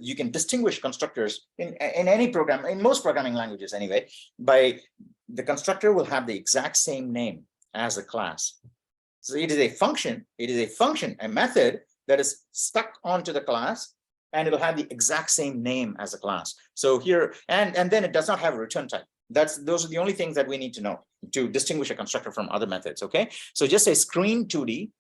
Speaker 1: you can distinguish constructors in any program, in most programming languages anyway, by the constructor will have the exact same name as a class. So it is a function, a method that is stuck onto the class, and it'll have the exact same name as a class. So here, and then it does not have a return type. Those are the only things that we need to know to distinguish a constructor from other methods. Okay, so just say screen 2D,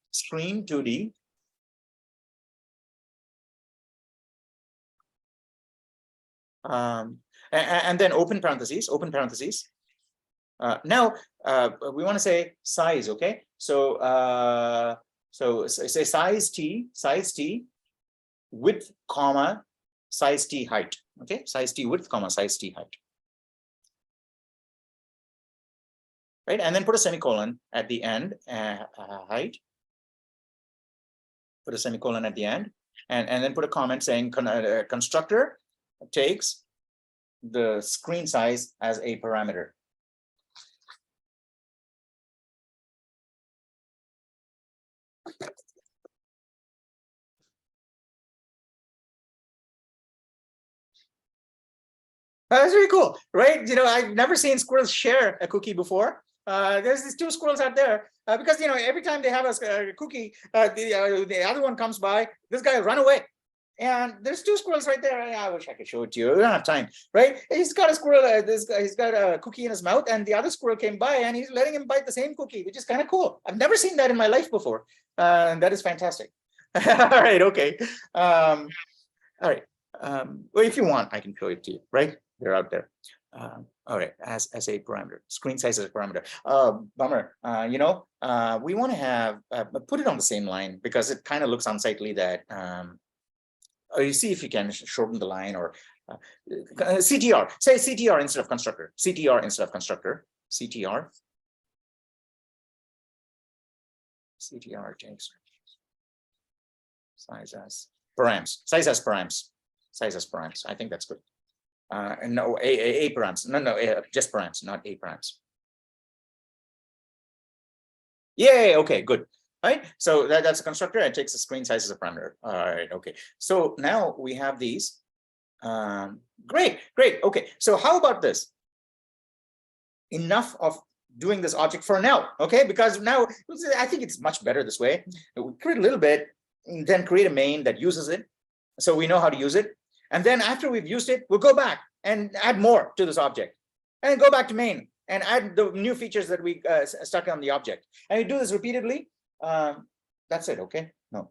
Speaker 1: and then open parentheses. Now we want to say size. Okay, so say size t width comma size t height. Okay, size t width comma size t height. Right, and then put a semicolon at the end. Height. Put a semicolon at the end, and then put a comment saying constructor takes the screen size as a parameter. That's really cool, right? I've never seen squirrels share a cookie before. There's these two squirrels out there because every time they have a cookie, the other one comes by. This guy will run away, and there's two squirrels right there. I wish I could show it to you. We don't have time, right? He's got a squirrel. He's got a cookie in his mouth, and the other squirrel came by, and he's letting him bite the same cookie, which is kind of cool. I've never seen that in my life before, and that is fantastic. All right, okay, all right. Well, if you want, I can show it to you, right? They're out there. All right, as a parameter, screen size as a parameter. Bummer, we want to have, put it on the same line because it kind of looks unsightly that, or you see if you can shorten the line or CTR, say CTR instead of constructor, CTR instead of constructor, CTR. CTR takes size as params, size as params, size as params. I think that's good. And no, a params, no, just params, not a params. Yay, okay, good. All right, so that's a constructor. It takes the screen size as a parameter. All right, okay. So now we have these. Great. Okay, so how about this? Enough of doing this object for now, okay? Because now I think it's much better this way. We create a little bit, and then create a main that uses it, so we know how to use it. And then after we've used it, we'll go back and add more to this object, and go back to main and add the new features that we stuck on the object. And we do this repeatedly. That's it, okay? No.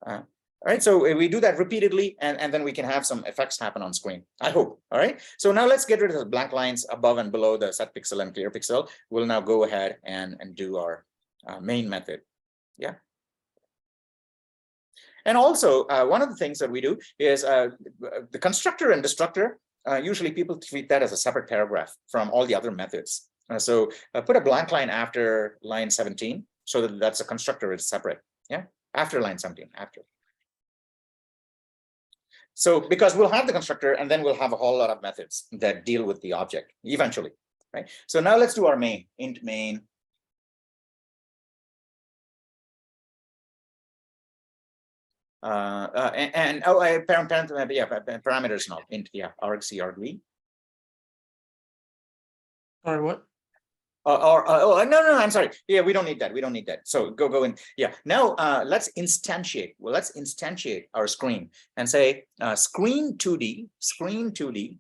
Speaker 1: All right, so we do that repeatedly, and then we can have some effects happen on screen, I hope. All right, so now let's get rid of the blank lines above and below the set pixel and clear pixel. We'll now go ahead and do our main method. Yeah. And also, one of the things that we do is the constructor and destructor. Usually people treat that as a separate paragraph from all the other methods. So put a blank line after line 17, so that that's a constructor, it's separate. Yeah, after line 17, after. So because we'll have the constructor, and then we'll have a whole lot of methods that deal with the object eventually, right? So now let's do our main, int main. Parameters now, int, yeah, argc.
Speaker 2: Sorry, what?
Speaker 1: No, I'm sorry. Yeah, we don't need that. We don't need that. So go in. Yeah. Now let's instantiate. Well, let's instantiate our screen and say screen 2D, screen 2D.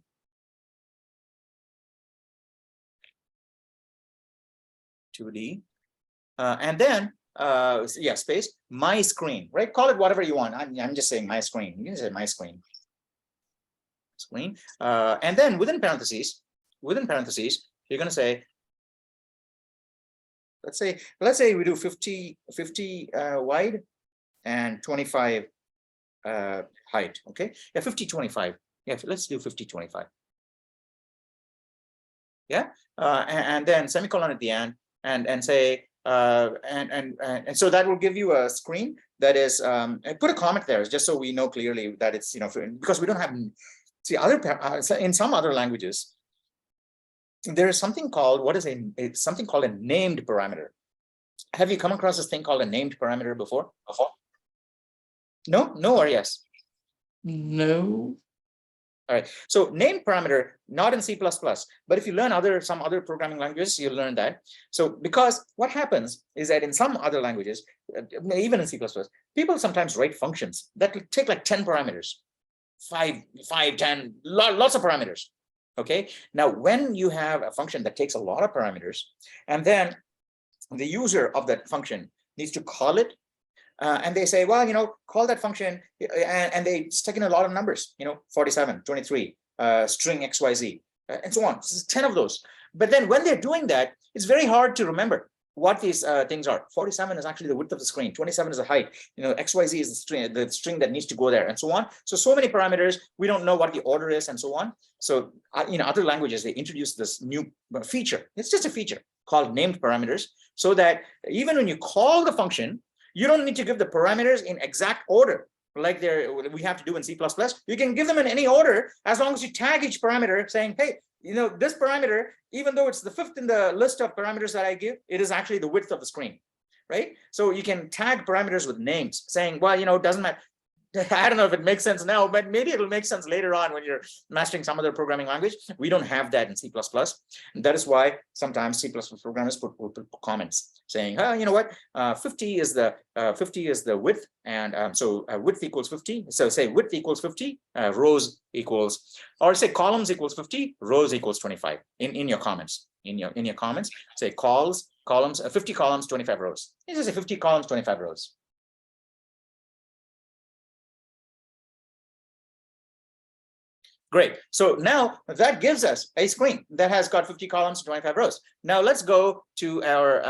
Speaker 1: And then yeah, space my screen, right? Call it whatever you want. I'm just saying my screen. You can say my screen. And then within parentheses, you're going to say, let's say we do 50 wide and 25 height. Okay, yeah, 50 25. Yeah, let's do 50 25. Yeah, and then semicolon at the end, and say and so that will give you a screen that is put a comment there just so we know clearly that it's, because we don't have, see, in some other languages there is something called, something called a named parameter. Have you come across this thing called a named parameter before? No or yes?
Speaker 2: No.
Speaker 1: All right, so named parameter, not in C++, but if you learn some other programming languages, you'll learn that. So because what happens is that in some other languages, even in C++, people sometimes write functions that take like 10 parameters, 5, 10, lots of parameters. Okay, now when you have a function that takes a lot of parameters, and then the user of that function needs to call it, and they say, well, call that function, and they stick in a lot of numbers, 47, 23, string XYZ, and so on. So 10 of those. But then when they're doing that, it's very hard to remember what these things are. 47 is actually the width of the screen. 27 is the height. XYZ is the string that needs to go there, and so on. So many parameters, we don't know what the order is, and so on. So other languages, they introduce this new feature. It's just a feature called named parameters, so that even when you call the function, you don't need to give the parameters in exact order like we have to do in C++. You can give them in any order as long as you tag each parameter saying, hey, this parameter, even though it's the 5th in the list of parameters that I give, it is actually the width of the screen, right? So you can tag parameters with names saying, well, it doesn't matter. I don't know if it makes sense now, but maybe it'll make sense later on when you're mastering some other programming language. We don't have that in C++. And that is why sometimes C++ programmers put comments saying, oh, you know what, 50 is the width, and so width equals 50. So say width equals 50, rows equals, or say columns equals 50, rows equals 25 in your comments. In your comments, say columns, 50 columns, 25 rows. This is a 50 columns, 25 rows. Great. So now that gives us a screen that has got 50 columns, 25 rows. Now let's go to our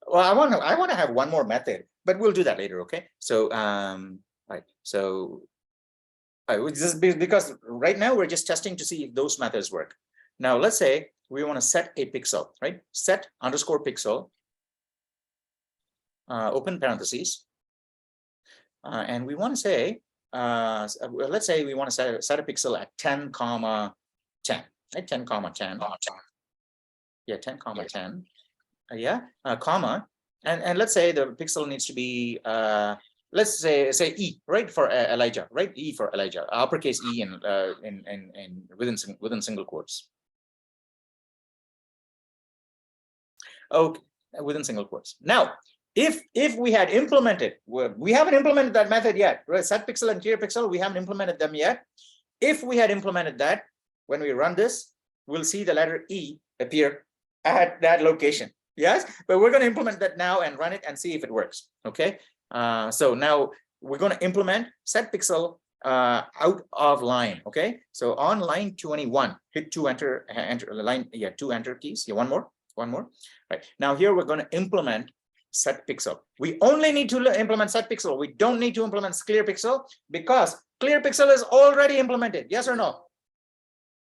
Speaker 1: well, I want to have one more method, but we'll do that later. Okay. So right. So this is because right now we're just testing to see if those methods work. Now let's say we want to set a pixel, right? Set underscore pixel, open parentheses. And we want to say, let's say we want to set a pixel at 10, 10, right? 10, 10. Yeah, 10, 10. Comma. And let's say the pixel needs to be, let's say E, right? For Elijah, right? E for Elijah, uppercase E in within single quotes. Okay, within single quotes. Now, if we had implemented, we haven't implemented that method yet, right? Set pixel and clear pixel, we haven't implemented them yet. If we had implemented that, when we run this, we'll see the letter E appear at that location. Yes, but we're going to implement that now and run it and see if it works. Okay. So now we're going to implement set pixel out of line. Okay. So on line 21, hit 2 enter line. Yeah, 2 enter keys. Yeah, one more. Right now here we're going to implement set pixel. We only need to implement set pixel. We don't need to implement clear pixel because clear pixel is already implemented. Yes or no?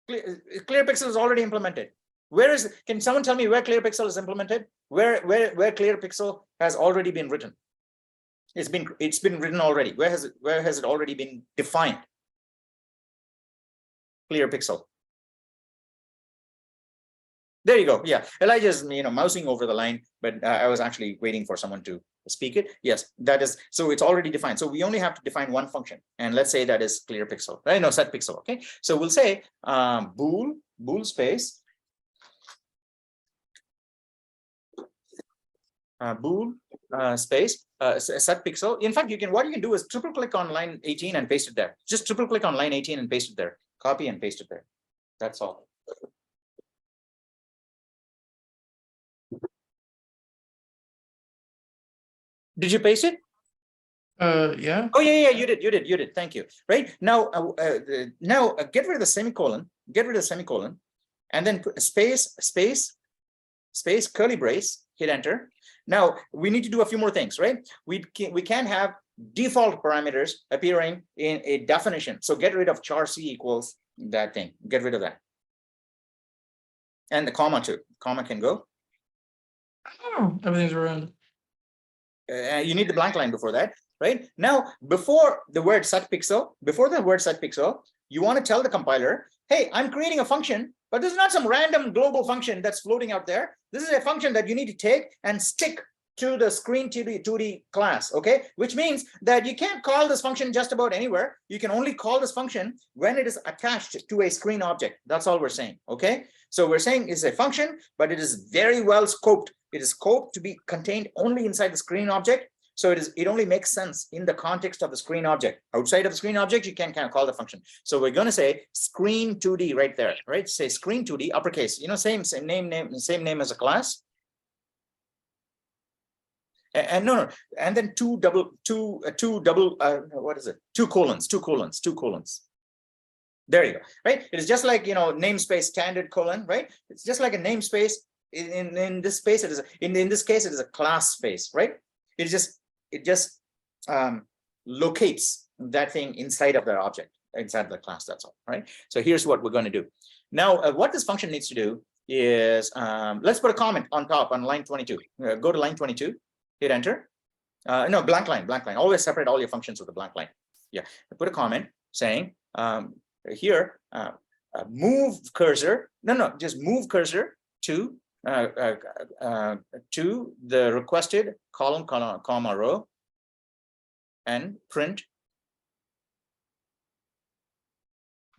Speaker 1: Clear pixel is already implemented. Where is, can someone tell me where clear pixel is implemented? Where clear pixel has already been written? It's been written already. Where has it already been defined? Clear pixel. There you go. Yeah, Elijah's mousing over the line, but I was actually waiting for someone to speak it. Yes, that is, so it's already defined. So we only have to define one function, and let's say that is clear pixel. Right? No, set pixel. Okay, so we'll say bool space bool space set pixel. In fact, what you can do is triple click on line 18 and paste it there. Just triple click on line 18 and paste it there. Copy and paste it there. That's all. Did you paste it?
Speaker 2: Yeah.
Speaker 1: Oh yeah, you did. Thank you. Right now, get rid of the semicolon. And then put space, curly brace. Hit enter. Now we need to do a few more things, right? We can't have default parameters appearing in a definition. So get rid of char c equals that thing. Get rid of that. And the comma too. Comma can go.
Speaker 2: Oh, everything's ruined.
Speaker 1: You need the blank line before that, right? Now, before the word set pixel, you want to tell the compiler, hey, I'm creating a function, but this is not some random global function that's floating out there. This is a function that you need to take and stick to the screen 2D class, okay? Which means that you can't call this function just about anywhere. You can only call this function when it is attached to a screen object. That's all we're saying, okay? So we're saying it's a function, but it is very well scoped. It is scoped to be contained only inside the screen object. So it only makes sense in the context of the screen object. Outside of the screen object, you can't call the function. So we're going to say screen 2D right there, right? Say screen 2D uppercase. Same name as a class. And no, and then two colons. There you go, right? It is just like namespace standard colon, right? It's just like a namespace. In this space, it is in this case, it is a class space, right? It just locates that thing inside of the object, inside of the class. That's all, right? So here's what we're going to do. Now, what this function needs to do is let's put a comment on top on line 22. Go to line 22, hit enter. No, blank line. Always separate all your functions with a blank line. Yeah, put a comment saying here move cursor. Just move cursor to the requested column, comma, row, and print.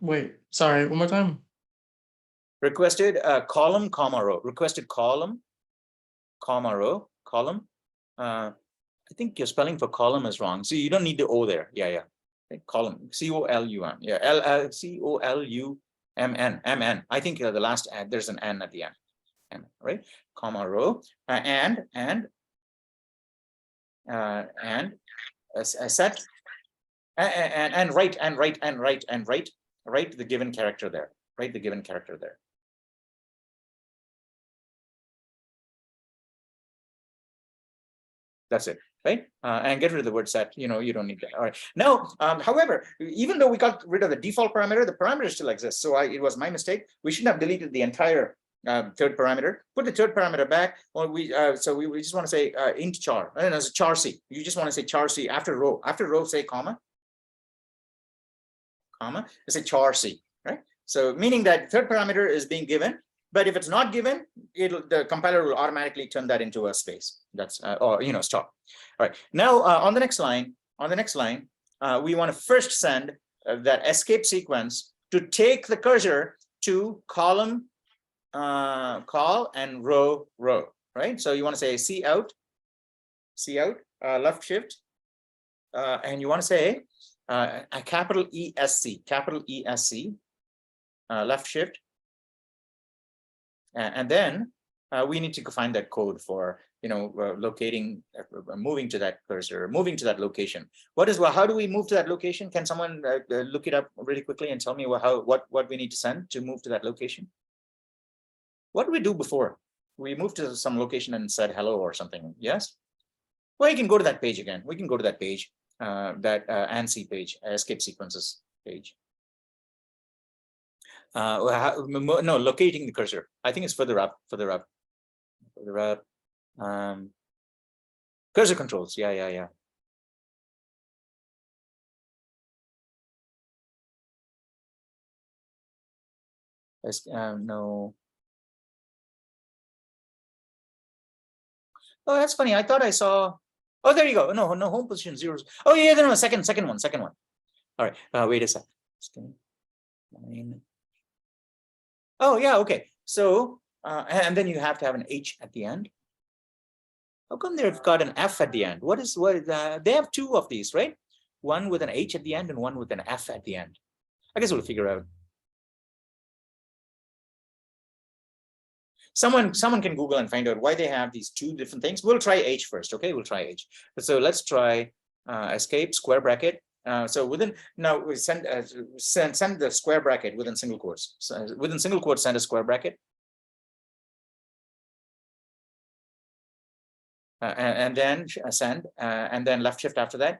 Speaker 2: Wait, sorry, one more time.
Speaker 1: Requested column, comma, row. Requested column, comma, row, column. I think your spelling for column is wrong. So you don't need the O there. Yeah. Okay, column, C-O-L-U-M. Yeah, C-O-L-U-M-N. M-N. I think the last there's an N at the end. Right, comma, row, and set and write the given character there. Write the given character there. That's it, right? And get rid of the word set. You don't need that. All right. Now, however, even though we got rid of the default parameter, the parameter still exists. So it was my mistake. We shouldn't have deleted the entire third parameter. Put the third parameter back. Or we just want to say int char, and as a char c. You just want to say char c after row. After row, say comma. Say char c, right? So meaning that third parameter is being given. But if it's not given, the compiler will automatically turn that into a space. That's or stop. All right. Now on the next line, we want to first send that escape sequence to take the cursor to column call and row, right? So you want to say C out, left shift, and you want to say a capital ESC, left shift. And then we need to find that code for locating, moving to that cursor, moving to that location. How do we move to that location? Can someone look it up really quickly and tell me what we need to send to move to that location? What did we do before? We moved to some location and said hello or something. Yes. Well, you can go to that page again. We can go to that page, that ANSI page, escape sequences page. No, locating the cursor. I think it's further up. Cursor controls. Yeah. No. Oh, that's funny. I thought I saw. Oh, there you go. No, home position zeros. Oh yeah, no, second one. All right. Wait a sec. Oh yeah, okay. So and then you have to have an H at the end. How come they've got an F at the end? They have two of these, right? One with an H at the end and one with an F at the end. I guess we'll figure out. Someone can Google and find out why they have these two different things. We'll try H first, okay? We'll try H. So let's try escape square bracket. So now we send the square bracket within single quotes. So within single quotes, send a square bracket. And then send, and then left shift after that.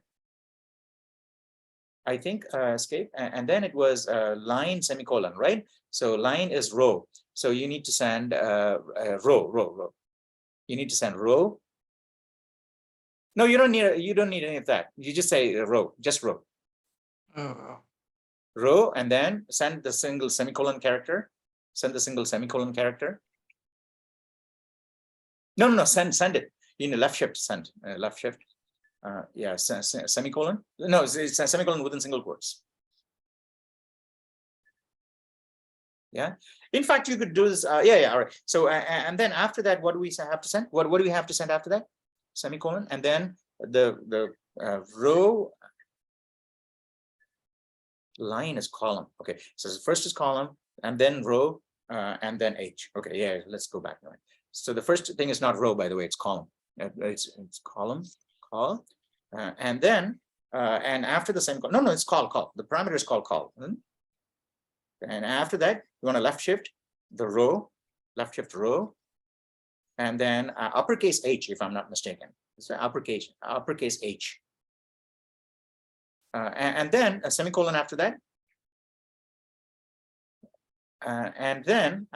Speaker 1: I think escape, and then it was line semicolon, right? So line is row. So you need to send row. You need to send row. No, you don't need any of that. You just say row, just row.
Speaker 2: Oh.
Speaker 1: Row, and then send the single semicolon character. No. Send it. Left shift, send. Left shift. Yeah, semicolon. No, it's a semicolon within single quotes. Yeah. In fact, you could do this. Yeah. All right. So and then after that, what do we have to send? What do we have to send after that? Semicolon, and then the row. Line is column. Okay. So first is column, and then row, and then H. Okay. Yeah. Let's go back now. So the first thing is not row, by the way. It's column. It's column. Call, and then and after the semicolon. No. It's call. The parameter is called call. And after that, you want to left shift the row, left shift row, and then uppercase H, if I'm not mistaken. It's uppercase H. And then a semicolon after that. And then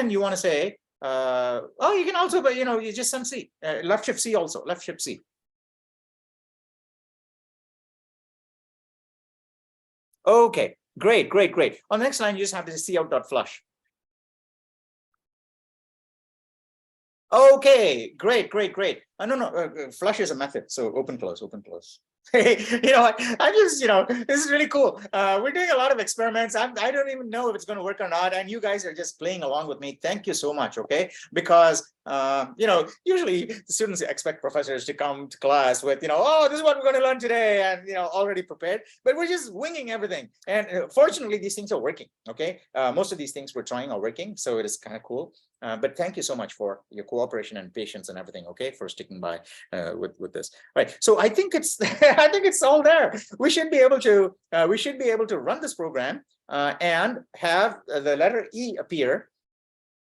Speaker 1: you want to say, oh, you can also, but you just send C, left shift C also, left shift C. Okay, great. On the next line, you just have to see out.flush. Okay, great. No, flush is a method, so open close. Hey, I just, this is really cool. We're doing a lot of experiments. I don't even know if it's going to work or not. And you guys are just playing along with me. Thank you so much. Okay. Because, usually the students expect professors to come to class with, oh, this is what we're going to learn today. And, already prepared, but we're just winging everything. And fortunately, these things are working. Okay. Most of these things we're trying are working. So it is kind of cool. But thank you so much for your cooperation and patience and everything. Okay, for sticking by with this. Right. So I think it's I think it's all there. We should be able to run this program and have the letter E appear.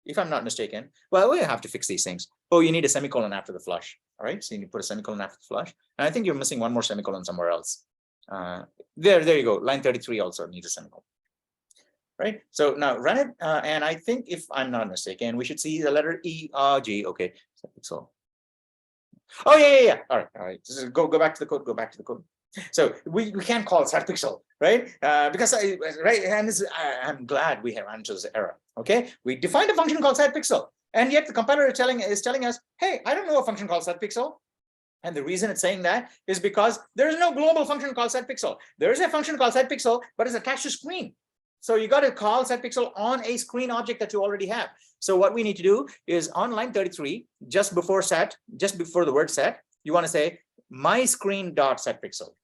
Speaker 1: If I'm not mistaken, well, we have to fix these things. Oh, you need a semicolon after the flush. All right, so you need to put a semicolon after the flush. And I think you're missing one more semicolon somewhere else. There you go. Line 33 also needs a semicolon. Right. So now run it, and I think if I'm not mistaken, we should see the letter E, R, G. Okay. So. Oh yeah. All right. Just go back to the code. Go back to the code. So we can't call it set pixel, right? Because and I'm glad we have run into this error. Okay, we defined a function called set pixel, and yet the compiler is telling us, hey, I don't know a function called set pixel. And the reason it's saying that is because there is no global function called set pixel. There is a function called set pixel, but it's attached to screen. So you got to call set pixel on a screen object that you already have. So what we need to do is on line 33, just before the word set, you want to say my screen dot set pixel.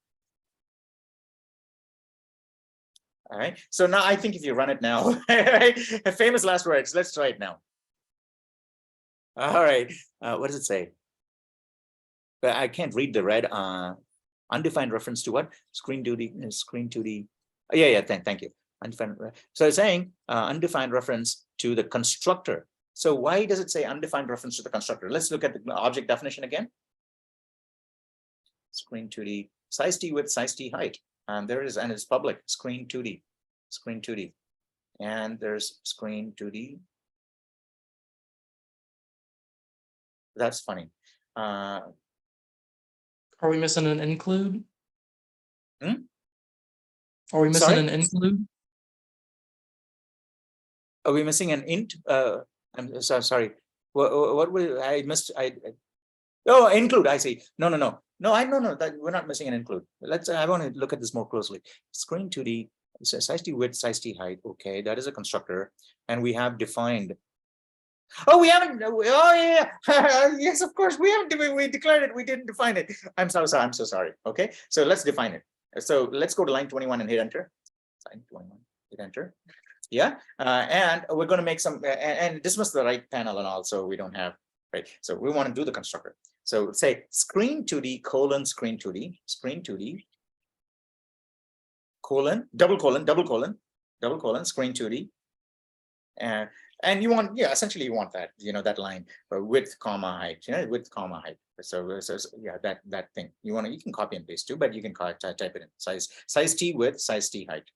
Speaker 1: All right. So now I think if you run it now, famous last words. Let's try it now. All right. What does it say? But I can't read the red. Undefined reference to what? Screen 2D. Yeah. Thank you. Undefined. So it's saying undefined reference to the constructor. So why does it say undefined reference to the constructor? Let's look at the object definition again. Screen 2D, size T width, size T height. And there it is, and it's public. Screen 2D, and there's screen 2D. That's funny.
Speaker 2: Are we missing an include? Are we missing
Speaker 1: Sorry?
Speaker 2: an include?
Speaker 1: Are we missing an int? I'm so sorry. What will I missed? Oh, include. I see. No. That we're not missing an include. I want to look at this more closely. Screen 2D, size T width, size T height. Okay, that is a constructor, and we have defined. Oh, we haven't. Oh, yeah. Yes, of course. We haven't. We declared it. We didn't define it. I'm so sorry. Okay, so let's define it. So let's go to line 21 and hit enter. Line 21, hit enter. Yeah, and we're going to make some and dismiss the right panel and all, so we don't have right. So we want to do the constructor. So say screen 2D colon screen 2D colon double colon screen 2D, and you want essentially you want that that line width comma height width comma height. So yeah, that thing you can copy and paste too, but you can type it in size T width, size T height.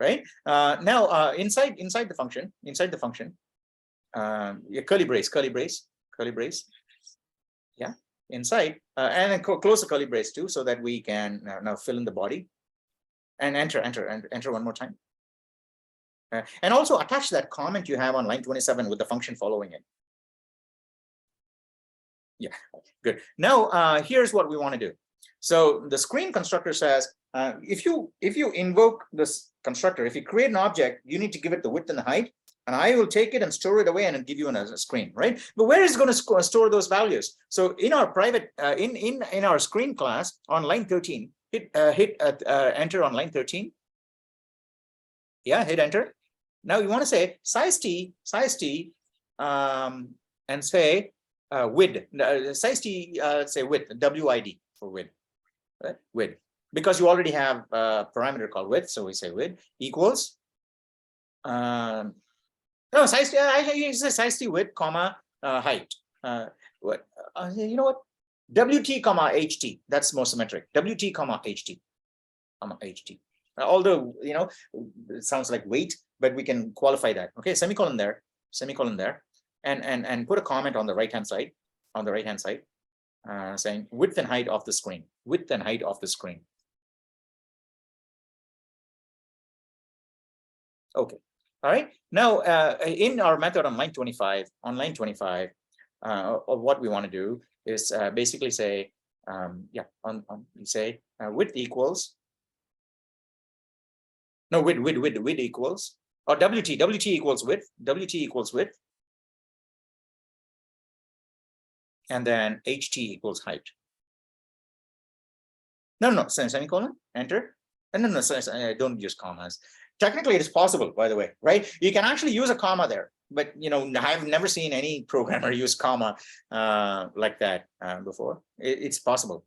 Speaker 1: Right now inside the function curly brace, yeah, inside and then close the curly brace too, so that we can now fill in the body and enter one more time, and also attach that comment you have on line 27 with the function following it. Yeah, good. Now here's what we want to do. So the screen constructor says if you invoke this constructor, if you create an object, you need to give it the width and the height, and I will take it and store it away and give you a screen, right? But where is it going to store those values? So in our private in our screen class on line 13, hit enter on line 13. Yeah, hit enter. Now you want to say size T, and say width. Size T, say width, WID for width. Right? Width, because you already have a parameter called width, so we say width equals no size T. I use size T width comma height. What you know what? WT comma HT. That's more symmetric. WT comma HT although it sounds like weight, but we can qualify that. Okay, semicolon there, and put a comment on the right hand side. Saying width and height of the screen. Okay. All right. Now, in our method on line 25, what we want to do is basically say, say width equals. No, width equals, or WT equals width. And then HT equals height. No, semicolon, enter. And no, don't use commas. technically it is possible, by the way, right? You can actually use a comma there, but I've never seen any programmer use comma like that before. It's possible.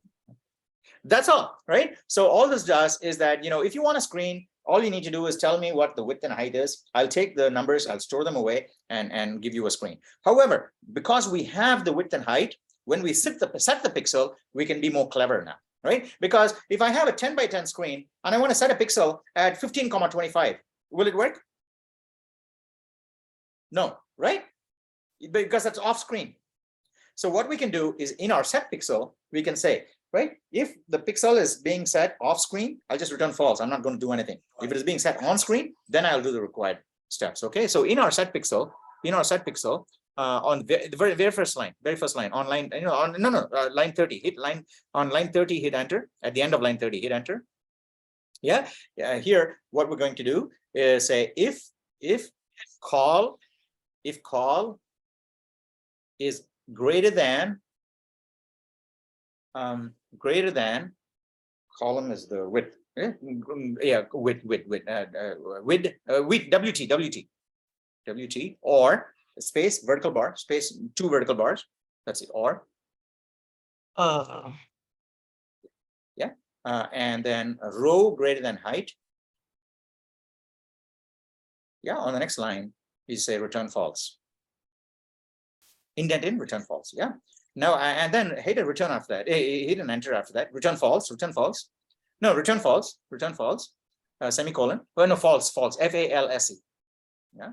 Speaker 1: That's all, right? So all this does is that, if you want a screen, all you need to do is tell me what the width and height is. I'll take the numbers, I'll store them away and give you a screen. However, because we have the width and height, when we set the pixel, we can be more clever now, right? Because if I have a 10 by 10 screen and I want to set a pixel at 15,25, will it work? No, right? Because that's off screen. So what we can do is in our set pixel, we can say, right, if the pixel is being set off screen, I'll just return false. I'm not going to do anything. If it is being set on screen, then I'll do the required steps. Okay, so in our set pixel, on the very first line, on line, line 30, hit line on line 30, hit enter. At the end of line 30, hit enter. Yeah, here what we're going to do is say if call is greater than column is the width. Yeah, width WT or space vertical bar, space 2 vertical bars. That's it. Or and then a row greater than height. Yeah, on the next line, you say return false. Indent in, return false. Yeah. Now, and then hit a return after that. Hit an enter after that. Return false. Return false. No, return false. Return false. Semicolon. Oh no, false. False. FALSE. Yeah.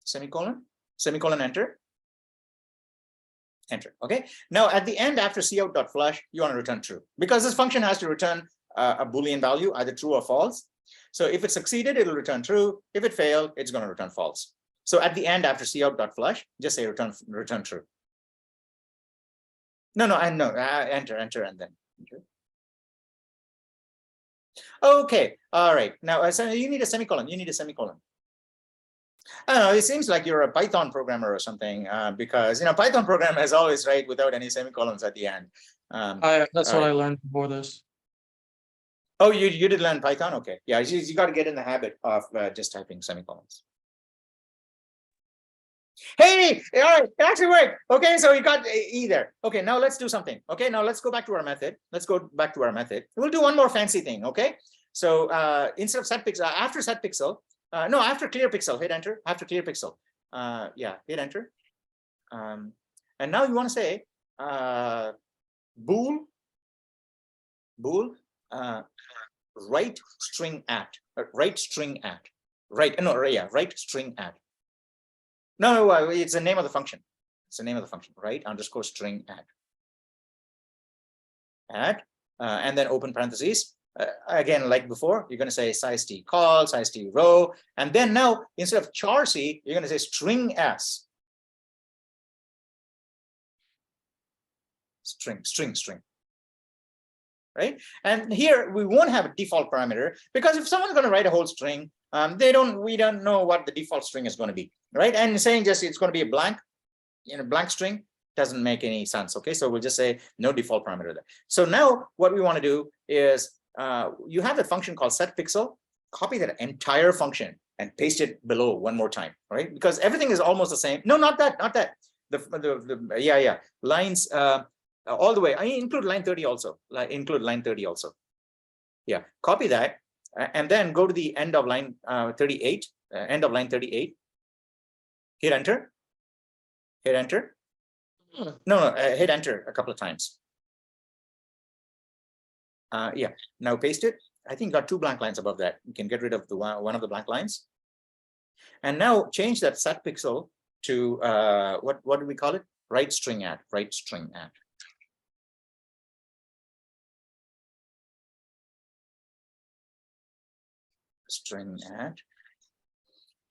Speaker 1: Semicolon. Semicolon. Enter. Enter. Okay. Now at the end, after cout.flush, you want to return true because this function has to return a Boolean value, either true or false. So if it succeeded, it'll return true. If it failed, it's going to return false. So at the end, after cout.flush, just say return true. No, enter, and then enter. Okay, all right. Now, so you need a semicolon. You need a semicolon. I don't know. It seems like you're a Python programmer or something, because Python programmers always write without any semicolons at the end.
Speaker 2: That's what I learned before this.
Speaker 1: Oh, you did learn Python? Okay, yeah. You got to get in the habit of just typing semicolons. Hey, all right, it actually worked. Okay, so you got E there. Okay, now let's do something. Okay, now let's go back to our method. We'll do one more fancy thing. Okay, so instead of set pixel, after set pixel, no, after clear pixel, hit enter. After clear pixel, yeah, hit enter. And now you want to say bool right string at right string at right string at. No, it's the name of the function. It's the name of the function, right? Underscore string add, and then open parentheses. Again, like before, you're going to say size t call, size t row, and then now instead of char c, you're going to say string s. String. Right? And here we won't have a default parameter because if someone's going to write a whole string, we don't know what the default string is going to be, right? And saying just it's going to be a blank, blank string doesn't make any sense. Okay, so we'll just say no default parameter there. So now what we want to do is you have a function called setPixel. Copy that entire function and paste it below one more time, right? Because everything is almost the same. No, not that. The lines all the way. I include line 30 also. Yeah, copy that. And then go to the end of line 38, end of line 38. Hit enter. Hit enter. No, hit enter a couple of times. Yeah, now paste it. I think got 2 blank lines above that. You can get rid of the one of the blank lines. And now change that set pixel to what do we call it? Right string at. String at,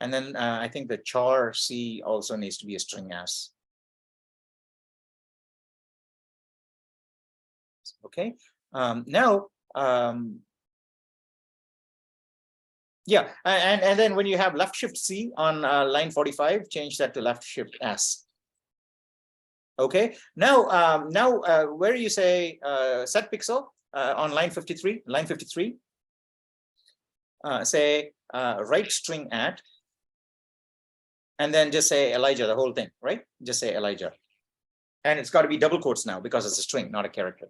Speaker 1: and then I think the char c also needs to be a string s. Okay, now yeah, and then when you have left shift c on line 45, change that to left shift s. Okay, now where you say set pixel on line 53, say right string at, and then just say Elijah, the whole thing, right? Just say Elijah. And it's got to be double quotes now because it's a string, not a character.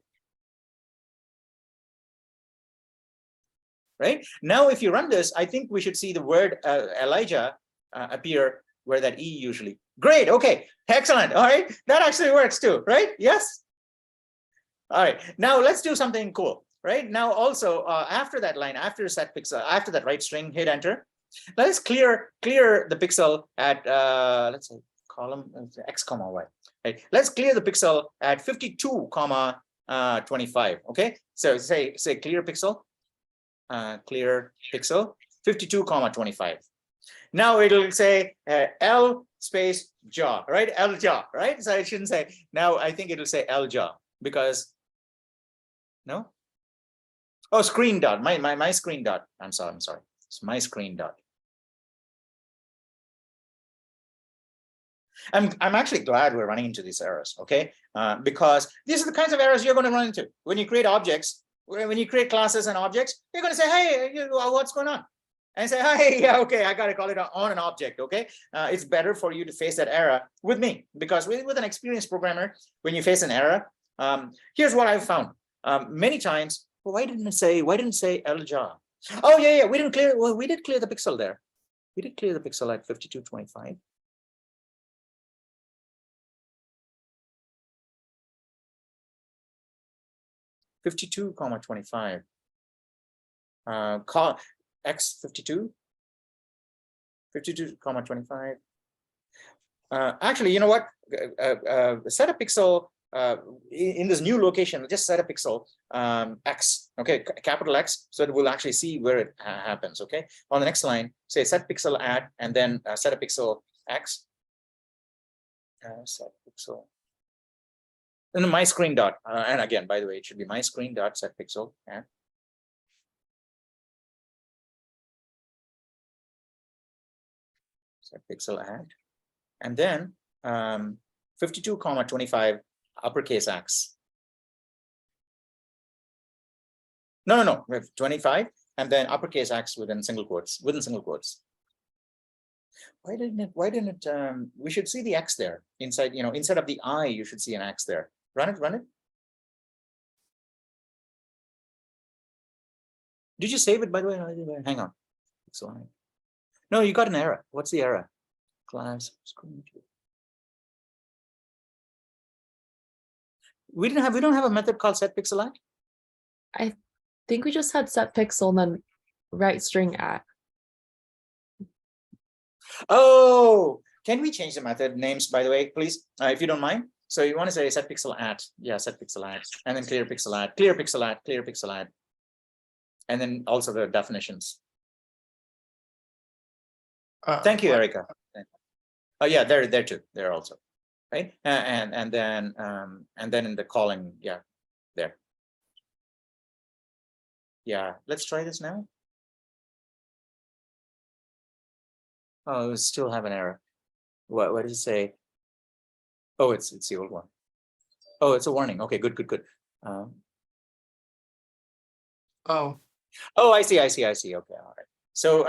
Speaker 1: Right now, if you run this, I think we should see the word Elijah appear where that E usually. Great. Okay. Excellent. All right. That actually works too, right? Yes. All right. Now let's do something cool. Right now, also after that line, after set pixel, after that right string, hit enter. Let's clear the pixel at let's say column X comma Y. Right. Let's clear the pixel at 52 comma 25. Okay. So say clear pixel. Clear pixel 52 comma 25. Now it'll say L space jaw, right? L jaw, right? So it shouldn't say. Now I think it'll say L jaw because no. Oh, screen dot. My screen dot. I'm sorry. It's my screen dot. I'm actually glad we're running into these errors, okay? Because these are the kinds of errors you're going to run into when you create objects. When you create classes and objects, you're going to say, hey, what's going on? And say, hey, yeah, okay, I got to call it on an object, okay? It's better for you to face that error with me, because with an experienced programmer, when you face an error, here's what I've found. Many times, well, why didn't it say Elja? Oh, yeah, we didn't clear, well, we did clear the pixel there. We did clear the pixel at 5225. (52,25) call X 52 (52,25). Actually, you know what? Set a pixel in this new location. Just set a pixel X, okay, capital X, so that we'll actually see where it happens. Okay, on the next line, say set pixel at, and then set a pixel X. Set pixel. And my screen dot, and again, by the way, it should be my screen dot set pixel and set pixel add, and then 52,25 uppercase X. No, we have 25 and then uppercase X within single quotes. Why didn't it? We should see the X there inside. Instead of the I, you should see an X there. Run it. Did you save it, by the way? Hang on. No, you got an error. What's the error? Class screen. We don't have a method called set pixel at.
Speaker 6: I think we just had set pixel and then right string at.
Speaker 1: Oh, can we change the method names, by the way, please, if you don't mind? So you want to say set pixel at, yeah, set pixel at, and then clear pixel at, and then also the definitions. Thank you, Erica. Oh yeah, they're too. They're also right, and then in the calling, yeah, there. Yeah, let's try this now. Oh, we still have an error. What does it say? Oh, it's the old one. Oh, it's a warning. Okay, good.
Speaker 2: Oh,
Speaker 1: I see. Okay, all right. So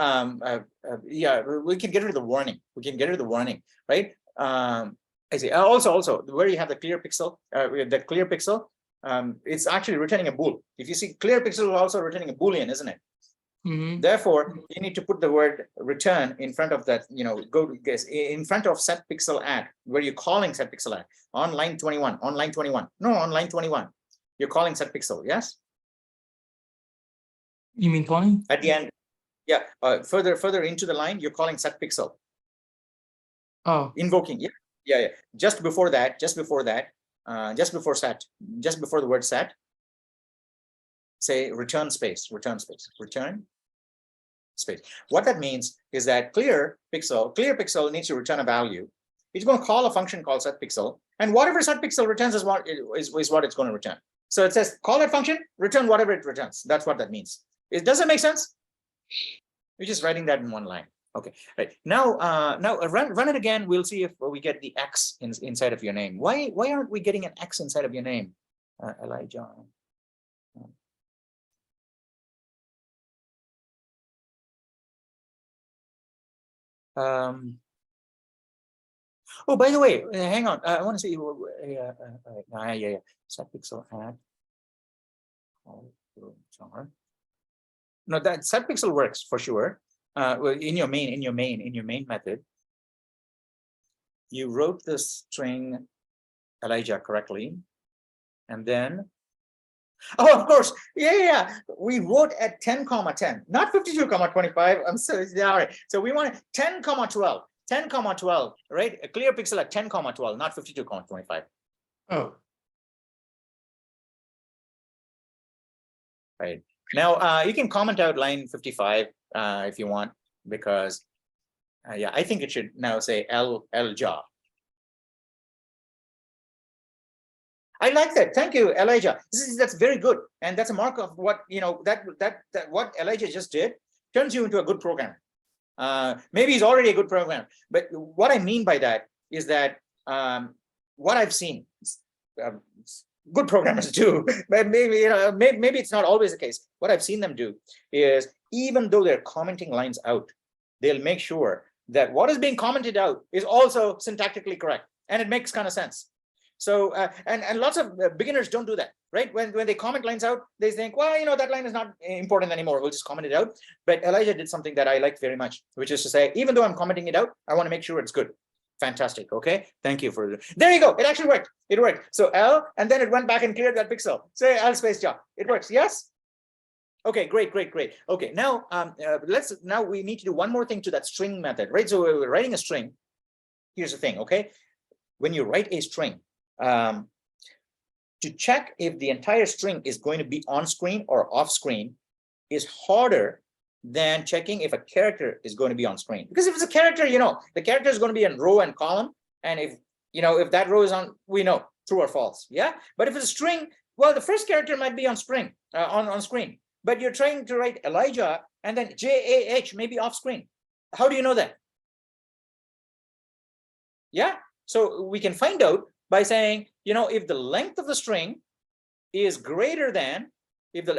Speaker 1: yeah, we can get rid of the warning. Right? I see. Also, where you have the clear pixel, it's actually returning a bool. If you see clear pixel, is also returning a boolean, isn't it?
Speaker 2: mhm.
Speaker 1: Therefore, you need to put the word return in front of that, go in front of set pixel at, where you're calling set pixel at on line 21, on line 21. No, on line 21, you're calling set pixel, yes?
Speaker 2: You mean 20?
Speaker 1: At the end, yeah, further into the line, you're calling set pixel.
Speaker 2: Oh,
Speaker 1: Invoking, yeah. Just before that, just before the word set, say return space. What that means is that clear pixel needs to return a value. It's going to call a function called set pixel, and whatever set pixel returns is what it's going to return. So it says call that function, return whatever it returns. That's what that means. Does that make sense? We're just writing that in one line. Okay, right now, run it again. We'll see if we get the X inside of your name. Why aren't we getting an X inside of your name, Elijah? Oh, by the way, hang on. I want to see. Yeah. Set pixel add. No, that set pixel works for sure. In your main method, you wrote the string Elijah correctly, and then. Oh, of course. Yeah. We wrote at 10, 10, not 52, 25. I'm sorry. Yeah, all right. So we want 10, 12, 10, 12, right? A clear pixel at 10, 12, not 52, 25.
Speaker 2: Oh,
Speaker 1: Right. Now, you can comment out line 55 if you want, because yeah, I think it should now say Elijah. I like that. Thank you, Elijah. That's very good, and that's a mark of what that what Elijah just did turns you into a good programmer. Maybe he's already a good programmer, but what I mean by that is that what I've seen, good programmers do, but maybe maybe it's not always the case. What I've seen them do is, even though they're commenting lines out, they'll make sure that what is being commented out is also syntactically correct, and it makes kind of sense. So and lots of beginners don't do that, right? When they comment lines out, they think, well, that line is not important anymore, we'll just comment it out. But Elijah did something that I liked very much, which is to say, even though I'm commenting it out, I want to make sure it's good. Fantastic. Okay, thank you for there you go. It actually worked. It worked. So L, and then it went back and cleared that pixel. Say L space job. It works. Yes. Okay, great. Okay, now now we need to do one more thing to that string method, right? So we're writing a string. Here's the thing, okay? When you write a string, to check if the entire string is going to be on screen or off screen is harder than checking if a character is going to be on screen. Because if it's a character, the character is going to be in row and column, and if that row is on, we know true or false. Yeah, but if it's a string, well, the first character might be on screen, but you're trying to write Elijah, and then JAH may be off screen. How do you know that? Yeah, so we can find out by saying, if the length of the string is greater than, if the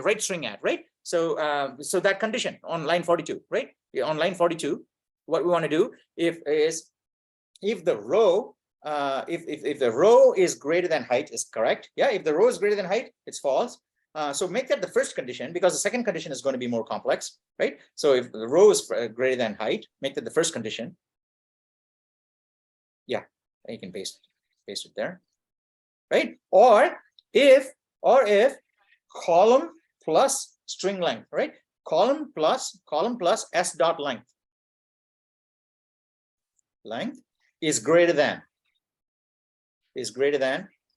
Speaker 1: right string at, right? So so that condition on line 42, right? On line 42, what we want to do if the row if the row is greater than height is correct. Yeah, if the row is greater than height, it's false. So make that the first condition, because the second condition is going to be more complex, right? So if the row is greater than height, make that the first condition. Yeah, you can paste it there, right? Or if column plus string length, right? Column plus s dot length is greater than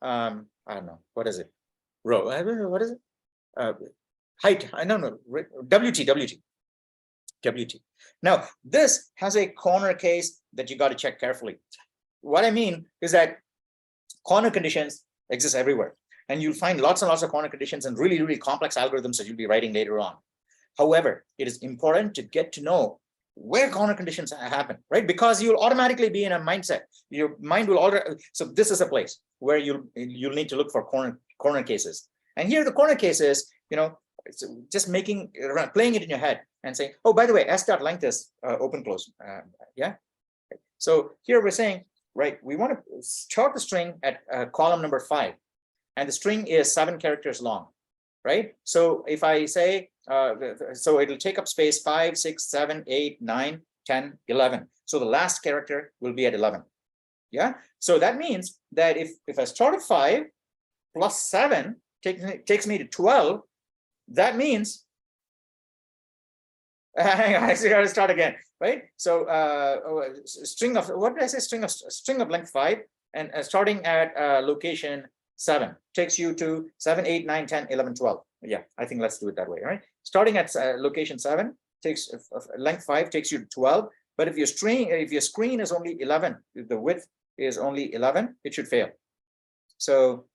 Speaker 1: I don't know, what is it? Row, what is it? Height, I don't know, WT. Now, this has a corner case that you got to check carefully. What I mean is that corner conditions exist everywhere, and you'll find lots and lots of corner conditions and really, really complex algorithms that you'll be writing later on. However, it is important to get to know where corner conditions happen, right? Because you'll automatically be in a mindset. Your mind will already. So this is a place where you'll need to look for corner cases. And here the corner cases, it's just playing it in your head and saying, oh, by the way, s dot length is open close. Yeah. So here we're saying, right, we want to chart the string at column number 5, and the string is 7 characters long, right? So if I say, so it'll take up space 5, 6, 7, 8, 9, 10, 11. So the last character will be at 11. Yeah. So that means that if I start at 5 plus 7 takes me to 12, that means, hang on, I got to start again, right? So string of, what did I say? String of length 5, and starting at location 7 takes you to 7, 8, 9, 10, 11, 12. Yeah, I think let's do it that way, right? Starting at location 7 takes length 5 takes you to 12. But if your screen is only 11, if the width is only 11, it should fail. So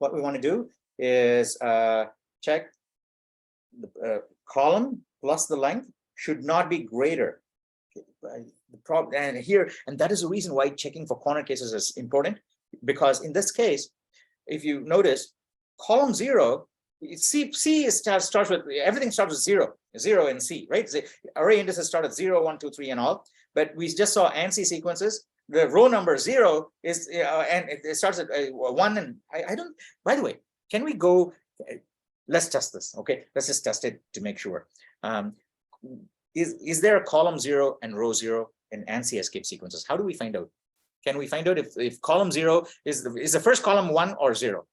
Speaker 1: what we want to do is check the column plus the length should not be greater. The problem, and that is the reason why checking for corner cases is important, because in this case, if you notice, column 0 starts with everything starts with 0 in C, right? Array indices start at 0, 1, 2, 3, and all. But we just saw ANSI sequences. The row number 0 is and it starts at 1. And I don't. By the way, can we go? Let's test this. Okay, let's just test it to make sure. Is there a column 0 and row 0 in ANSI escape sequences? How do we find out? Can we find out if column 0 is the first column 1 or 0?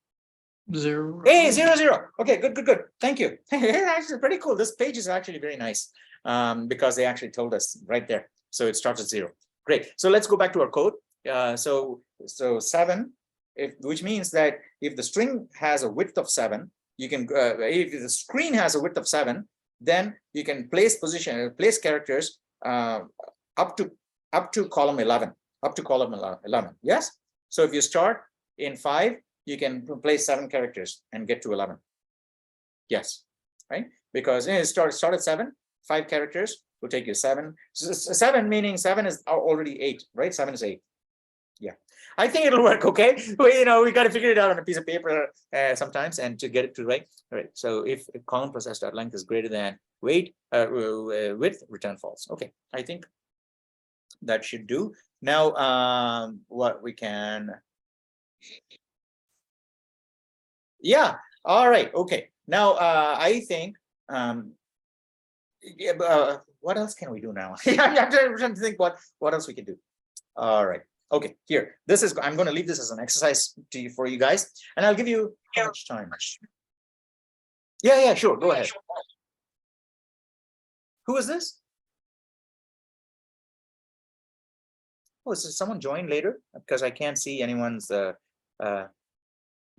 Speaker 2: 0.
Speaker 1: Hey, 0, 0. Okay, good. Thank you. Actually, pretty cool. This page is actually very nice because they actually told us right there. So it starts at 0. Great. So let's go back to our code. So 7, which means that if the string has a width of 7, you can if the screen has a width of 7, then you can place characters up to column 11. Up to column 11. Yes. So if you start in 5. You can place 7 characters and get to 11. Yes, right? Because start at 7, 5 characters will take you 7. 7 meaning 7 is already 8, right? 7 is 8. Yeah, I think it'll work. Okay, we got to figure it out on a piece of paper sometimes, and to get it to right. All right. So if column plus s.length is greater than width, return false. Okay, I think that should do. Now, what we can. Yeah. All right. Okay. Now, I think. What else can we do now? I'm trying to think what else we can do. All right. Okay. Here. I'm going to leave this as an exercise for you guys, and I'll give you how much time. Yeah. Sure. Go ahead. Who is this? Oh, is someone joined later? Because I can't see anyone's.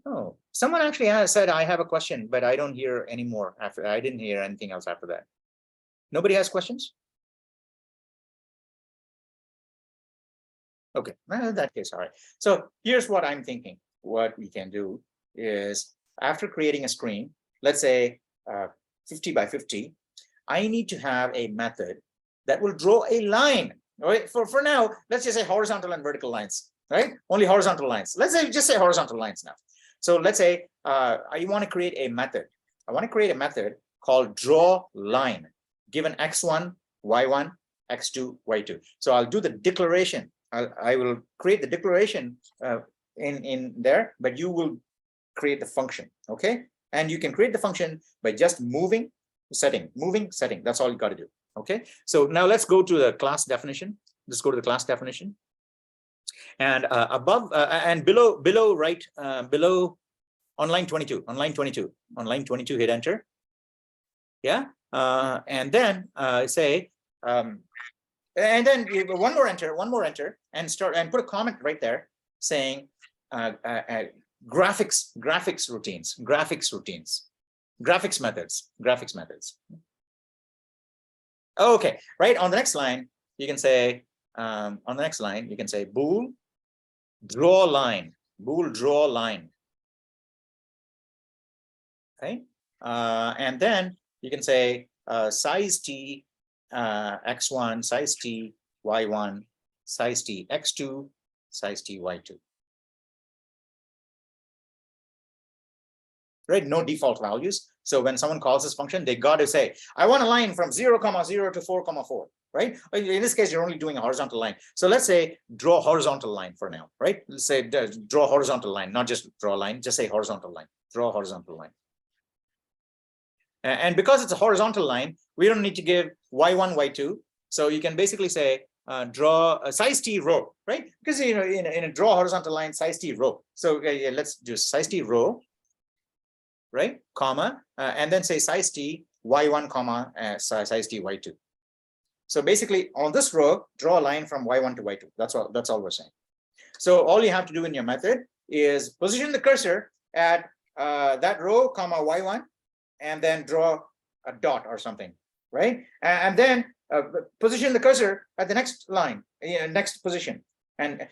Speaker 1: Oh, someone actually said I have a question, but I don't hear anymore after. I didn't hear anything else after that. Nobody has questions? Okay, well, in that case, all right. So here's what I'm thinking. What we can do is after creating a screen, let's say 50 by 50, I need to have a method that will draw a line. All right, for now, let's just say horizontal and vertical lines, right? Only horizontal lines. Let's say just say horizontal lines now. So let's say I want to create a method. I want to create a method called draw line, given x1, y1, x2, y2. So I'll do the declaration. I will create the declaration in there, but you will create the function. Okay, and you can create the function by just moving setting. That's all you got to do. Okay, so now let's go to the class definition. Let's go to the class definition. And above and below right below on line 22 hit enter. Yeah, and then say and then one more enter and start and put a comment right there saying graphics methods. Okay, right on the next line you can say bool draw line. Okay, and then you can say size t x1, size t y1, size t x2, size t y2. Right, no default values. So when someone calls this function, they got to say, I want a line from 0, 0 to 4, 4, right? In this case, you're only doing a horizontal line. So let's say draw horizontal line for now, right? Let's say draw horizontal line, not just draw line, just say horizontal line, draw horizontal line. And because it's a horizontal line, we don't need to give y1, y2. So you can basically say draw a size t row, right? Because in a draw horizontal line, size t row. So let's do size t row, right? Comma, and then say size t y1, comma size t y2. So basically on this row, draw a line from y1 to y2. That's all we're saying. So all you have to do in your method is position the cursor at that row, comma y1, and then draw a dot or something, right? And then position the cursor at the next line, next position, and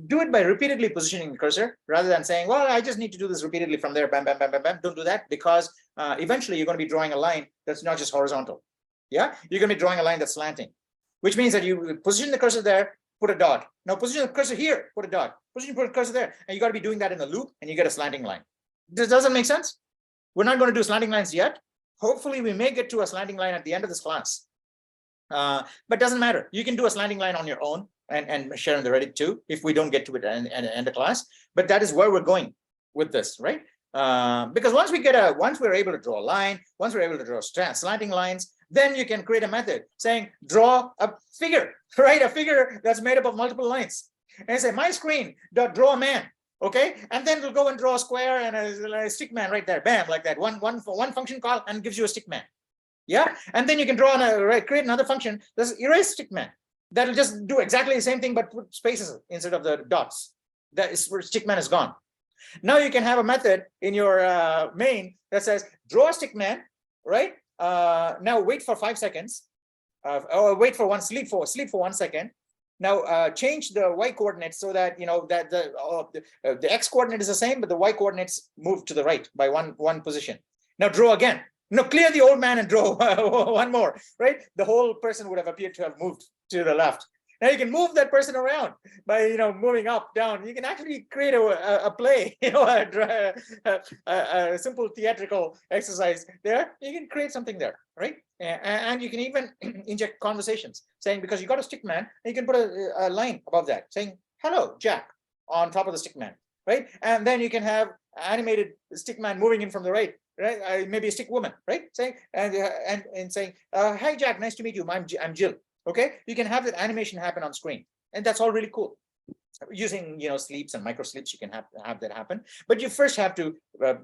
Speaker 1: do it by repeatedly positioning the cursor rather than saying, well, I just need to do this repeatedly from there, bam, bam, bam, bam, bam. Don't do that, because eventually you're going to be drawing a line that's not just horizontal. Yeah, you're going to be drawing a line that's slanting, which means that you position the cursor there, put a dot. Now position the cursor here, put a dot. Put the cursor there, and you got to be doing that in a loop, and you get a slanting line. Does that make sense? We're not going to do slanting lines yet. Hopefully we may get to a slanting line at the end of this class. But doesn't matter. You can do a slanting line on your own and share on the Reddit too, if we don't get to it at the end of class. But that is where we're going with this, right? Because once we're able to draw a line, once we're able to draw slanting lines, then you can create a method saying draw a figure, right? A figure that's made up of multiple lines. And say my screen dot draw a man, okay? And then we'll go and draw a square and a stick man right there, bam, like that. One function call and gives you a stick man. Yeah, and then you can draw create another function that's erase stick man. That'll just do exactly the same thing, but put spaces instead of the dots. That is where stick man is gone. Now you can have a method in your main that says draw a stick man, right? Now wait for 5 seconds, or wait for sleep for 1 second. Now change the y coordinates so that you know that the x coordinate is the same, but the y coordinates move to the right by one position. Now draw again. No, clear the old man and draw one more, right? The whole person would have appeared to have moved to the left. Now you can move that person around by moving up, down. You can actually create a play, a simple theatrical exercise there. You can create something there, right? And you can even inject conversations saying, because you got a stick man, you can put a line above that saying, hello, Jack, on top of the stick man, right? And then you can have animated stick man moving in from the right. Right, maybe a stick woman, right? Saying and saying, "Hi Jack, nice to meet you. I'm Jill." Okay, you can have that animation happen on screen, and that's all really cool. Using sleeps and micro sleeps, you can have that happen. But you first have to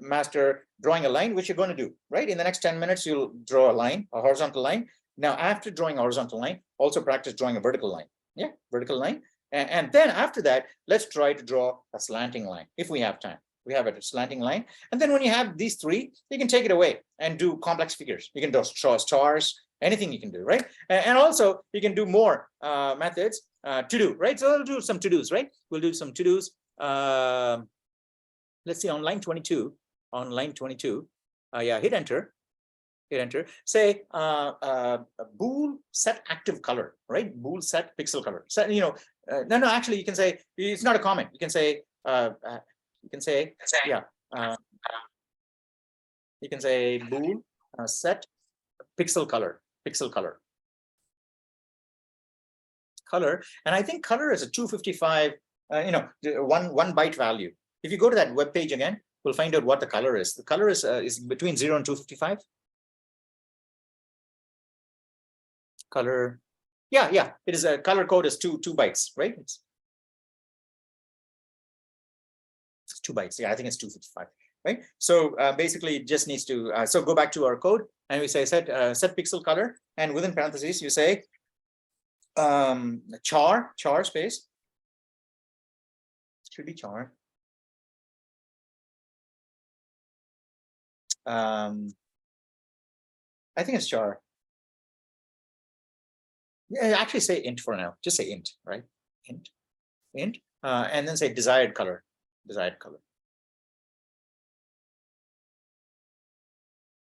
Speaker 1: master drawing a line, which you're going to do, right? In the next 10 minutes, you'll draw a line, a horizontal line. Now, after drawing a horizontal line, also practice drawing a vertical line. Yeah, vertical line, and then after that, let's try to draw a slanting line if we have time. We have a slanting line. And then when you have these three, you can take it away and do complex figures. You can draw stars, anything you can do, right? And also you can do more methods to do, right? So we'll do some to-dos, right? We'll do some to-dos. Let's see on line 22, yeah, hit enter. Say bool set active color, right? Bool set pixel color. So, no, actually you can say, it's not a comment. You can say, yeah, you can say bool set pixel color, and I think color is a 255, one byte value. If you go to that web page again, we'll find out what the color is. The color is between 0 and 255. Color, yeah, it is a color code is two bytes, right? It's 2 bytes. Yeah, I think it's 255, right? So basically it just needs to, so go back to our code and we say set pixel color, and within parentheses you say char space, should be char. I think it's char. Yeah, actually say int for now. Just say int, right? Int, and then say desired color.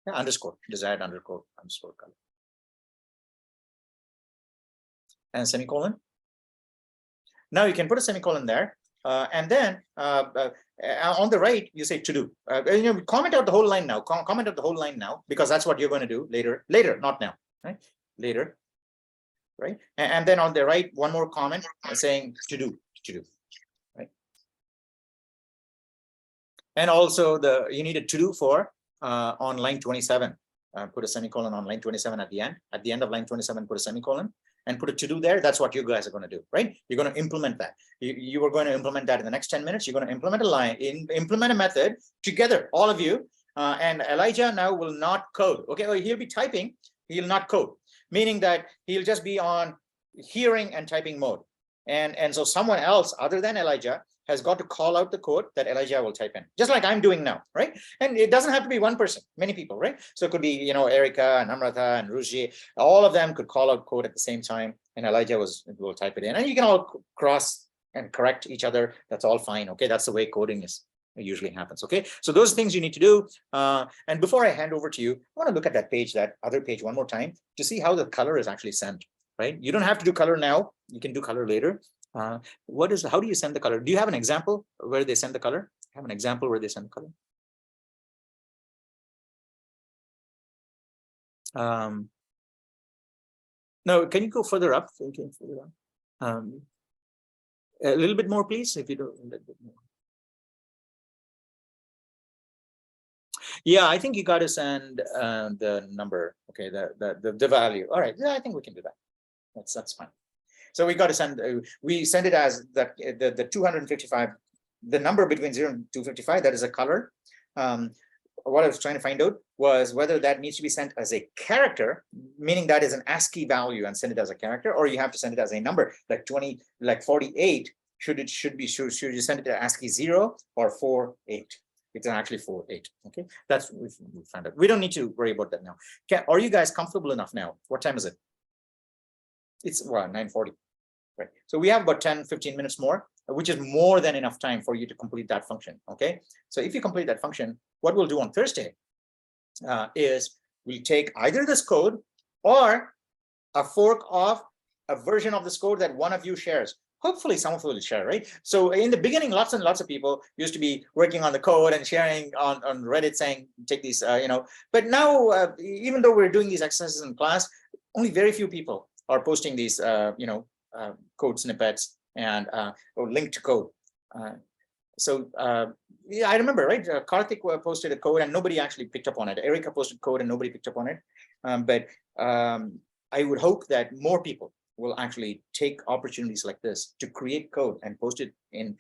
Speaker 1: Yeah, underscore, desired underscore color. And semicolon. Now you can put a semicolon there, and then on the right you say to do. Comment out the whole line now. Comment out the whole line now, because that's what you're going to do later. Later, not now, right? Later, right? And then on the right, one more comment saying to do, right? And also you need a to do for on line 27. Put a semicolon on line 27 at the end. At the end of line 27, put a semicolon and put a to do there. That's what you guys are going to do, right? You're going to implement that. You are going to implement that in the next 10 minutes. You're going to implement a line, implement a method together, all of you. And Elijah now will not code. Okay, well, he'll be typing. He'll not code, meaning that he'll just be on hearing and typing mode. And so someone else other than Elijah has got to call out the code that Elijah will type in, just like I'm doing now, right? And it doesn't have to be one person, many people, right? So it could be, Erica and Amrata and Ruji, all of them could call out code at the same time, and Elijah will type it in, and you can all cross and correct each other. That's all fine. Okay, that's the way coding usually happens. Okay, so those things you need to do. And before I hand over to you, I want to look at that other page one more time to see how the color is actually sent, right? You don't have to do color now. You can do color later. How do you send the color? Do you have an example where they send the color? Have an example where they send the color? No, can you go further up? Can you further up? A little bit more, please, if you don't. A little bit more. Yeah, I think you got to send the number. Okay, the value. All right. Yeah, I think we can do that. That's fine. So we got to send. We send it as the 255. The number between 0 and 255. That is a color. What I was trying to find out was whether that needs to be sent as a character, meaning that is an ASCII value, and send it as a character, or you have to send it as a number, like 20, like 48. Should you send it to ASCII 0 or 48? It's actually 48. Okay, that's we found out. We don't need to worry about that now. Are you guys comfortable enough now? What time is it? It's 9:40. Right. So we have about 10-15 minutes more, which is more than enough time for you to complete that function. Okay. So if you complete that function, what we'll do on Thursday is we take either this code or a fork of a version of this code that one of you shares. Hopefully some of you will share, right? So in the beginning, lots and lots of people used to be working on the code and sharing on Reddit saying, take these, but now, even though we're doing these exercises in class, only very few people are posting these, code snippets and or linked code. Yeah, I remember, right? Karthik posted a code and nobody actually picked up on it. Erica posted code and nobody picked up on it. But I would hope that more people will actually take opportunities like this to create code and post it in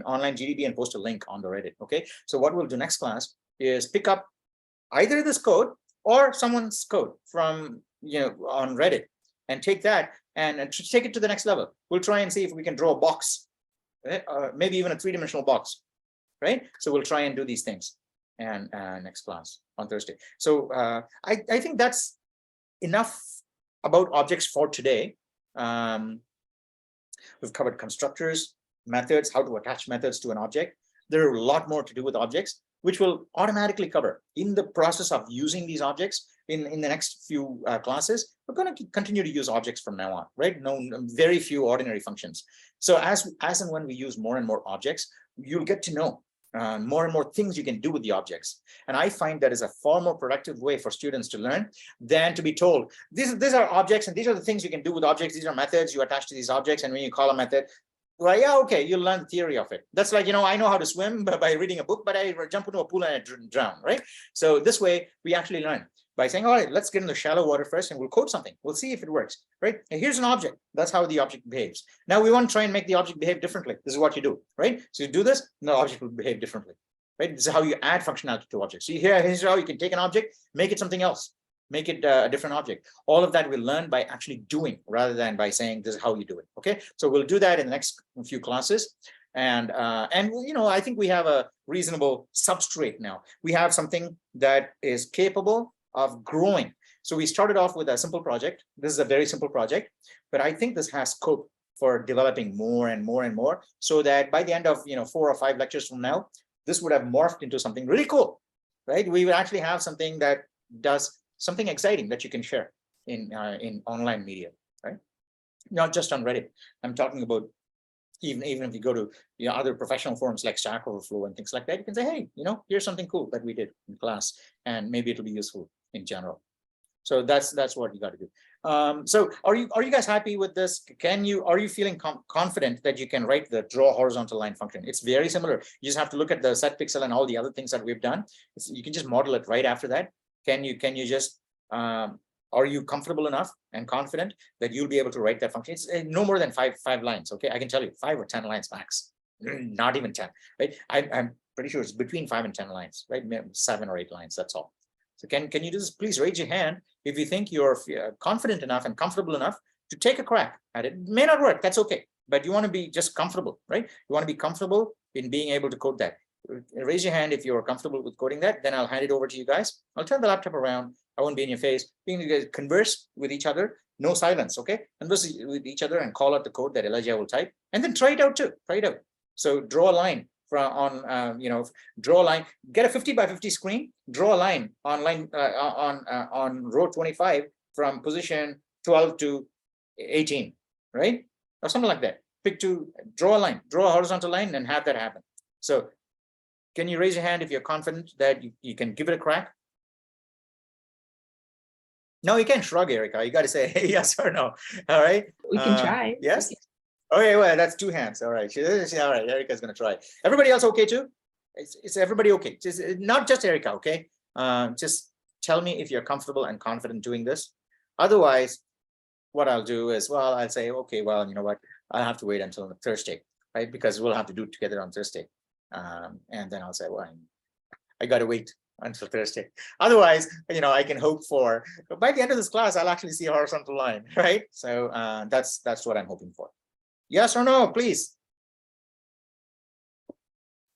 Speaker 1: online GDB and post a link on the Reddit. Okay. So what we'll do next class is pick up either this code or someone's code from on Reddit and take that and take it to the next level. We'll try and see if we can draw a box, right? Maybe even a 3-dimensional box, right? So we'll try and do these things and next class on Thursday. So I think that's enough about objects for today. We've covered constructors, methods, how to attach methods to an object. There are a lot more to do with objects, which will automatically cover in the process of using these objects in the next few classes. We're going to continue to use objects from now on, right? No, very few ordinary functions. So as and when we use more and more objects, you'll get to know more and more things you can do with the objects. And I find that is a far more productive way for students to learn than to be told, these are objects and these are the things you can do with objects. These are methods you attach to these objects. And when you call a method, well, yeah, okay, you learn the theory of it. That's like, I know how to swim by reading a book, but I jump into a pool and I drown, right? So this way we actually learn by saying, all right, let's get in the shallow water first and we'll code something. We'll see if it works, right? And here's an object. That's how the object behaves. Now we want to try and make the object behave differently. This is what you do, right? So you do this, and the object will behave differently, right? This is how you add functionality to objects. So here's how you can take an object, make it something else, make it a different object. All of that we'll learn by actually doing rather than by saying this is how you do it. Okay, so we'll do that in the next few classes. And I think we have a reasonable substrate now. We have something that is capable of growing. So we started off with a simple project. This is a very simple project, but I think this has scope for developing more and more and more, so that by the end of 4 or 5 lectures from now, this would have morphed into something really cool, right? We would actually have something that does something exciting that you can share in online media, right? Not just on Reddit. I'm talking about even if you go to other professional forums like Stack Overflow and things like that, you can say, hey, here's something cool that we did in class, and maybe it'll be useful in general. So that's what you got to do. So are you guys happy with this? Are you feeling confident that you can write the draw horizontal line function? It's very similar. You just have to look at the set pixel and all the other things that we've done. You can just model it right after that. Can you just are you comfortable enough and confident that you'll be able to write that function? It's no more than five lines. Okay, I can tell you 5 or 10 lines max, not even 10, right? I'm pretty sure it's between 5 and 10 lines, right? 7 or 8 lines, that's all. So can you do this? Please raise your hand if you think you're confident enough and comfortable enough to take a crack at it. It may not work, that's okay, but you want to be just comfortable, right? You want to be comfortable in being able to code that. Raise your hand if you're comfortable with coding that, then I'll hand it over to you guys. I'll turn the laptop around. I won't be in your face. You guys converse with each other, no silence, okay? Converse with each other and call out the code that Elijah will type, and then try it out too. Try it out. So draw a line draw a line. Get a 50 by 50 screen. Draw a line on row 25 from position 12 to 18, right? Or something like that. Draw a line, draw a horizontal line, and have that happen. So, can you raise your hand if you're confident that you can give it a crack? No, you can't shrug, Erica. You got to say yes or no. All right.
Speaker 6: We can try.
Speaker 1: Yes. Okay, well, that's two hands. All right. All right. Erica's going to try. Everybody else okay too? Is everybody okay? Just not just Erica, okay? Just tell me if you're comfortable and confident doing this. Otherwise, what I'll do is, well, I'll say, okay, well, you know what? I'll have to wait until Thursday, right? Because we'll have to do it together on Thursday. And then I'll say, well, I got to wait until Thursday. Otherwise, you know, I can hope for by the end of this class, I'll actually see a horizontal line, right? So that's what I'm hoping for. Yes or no, please.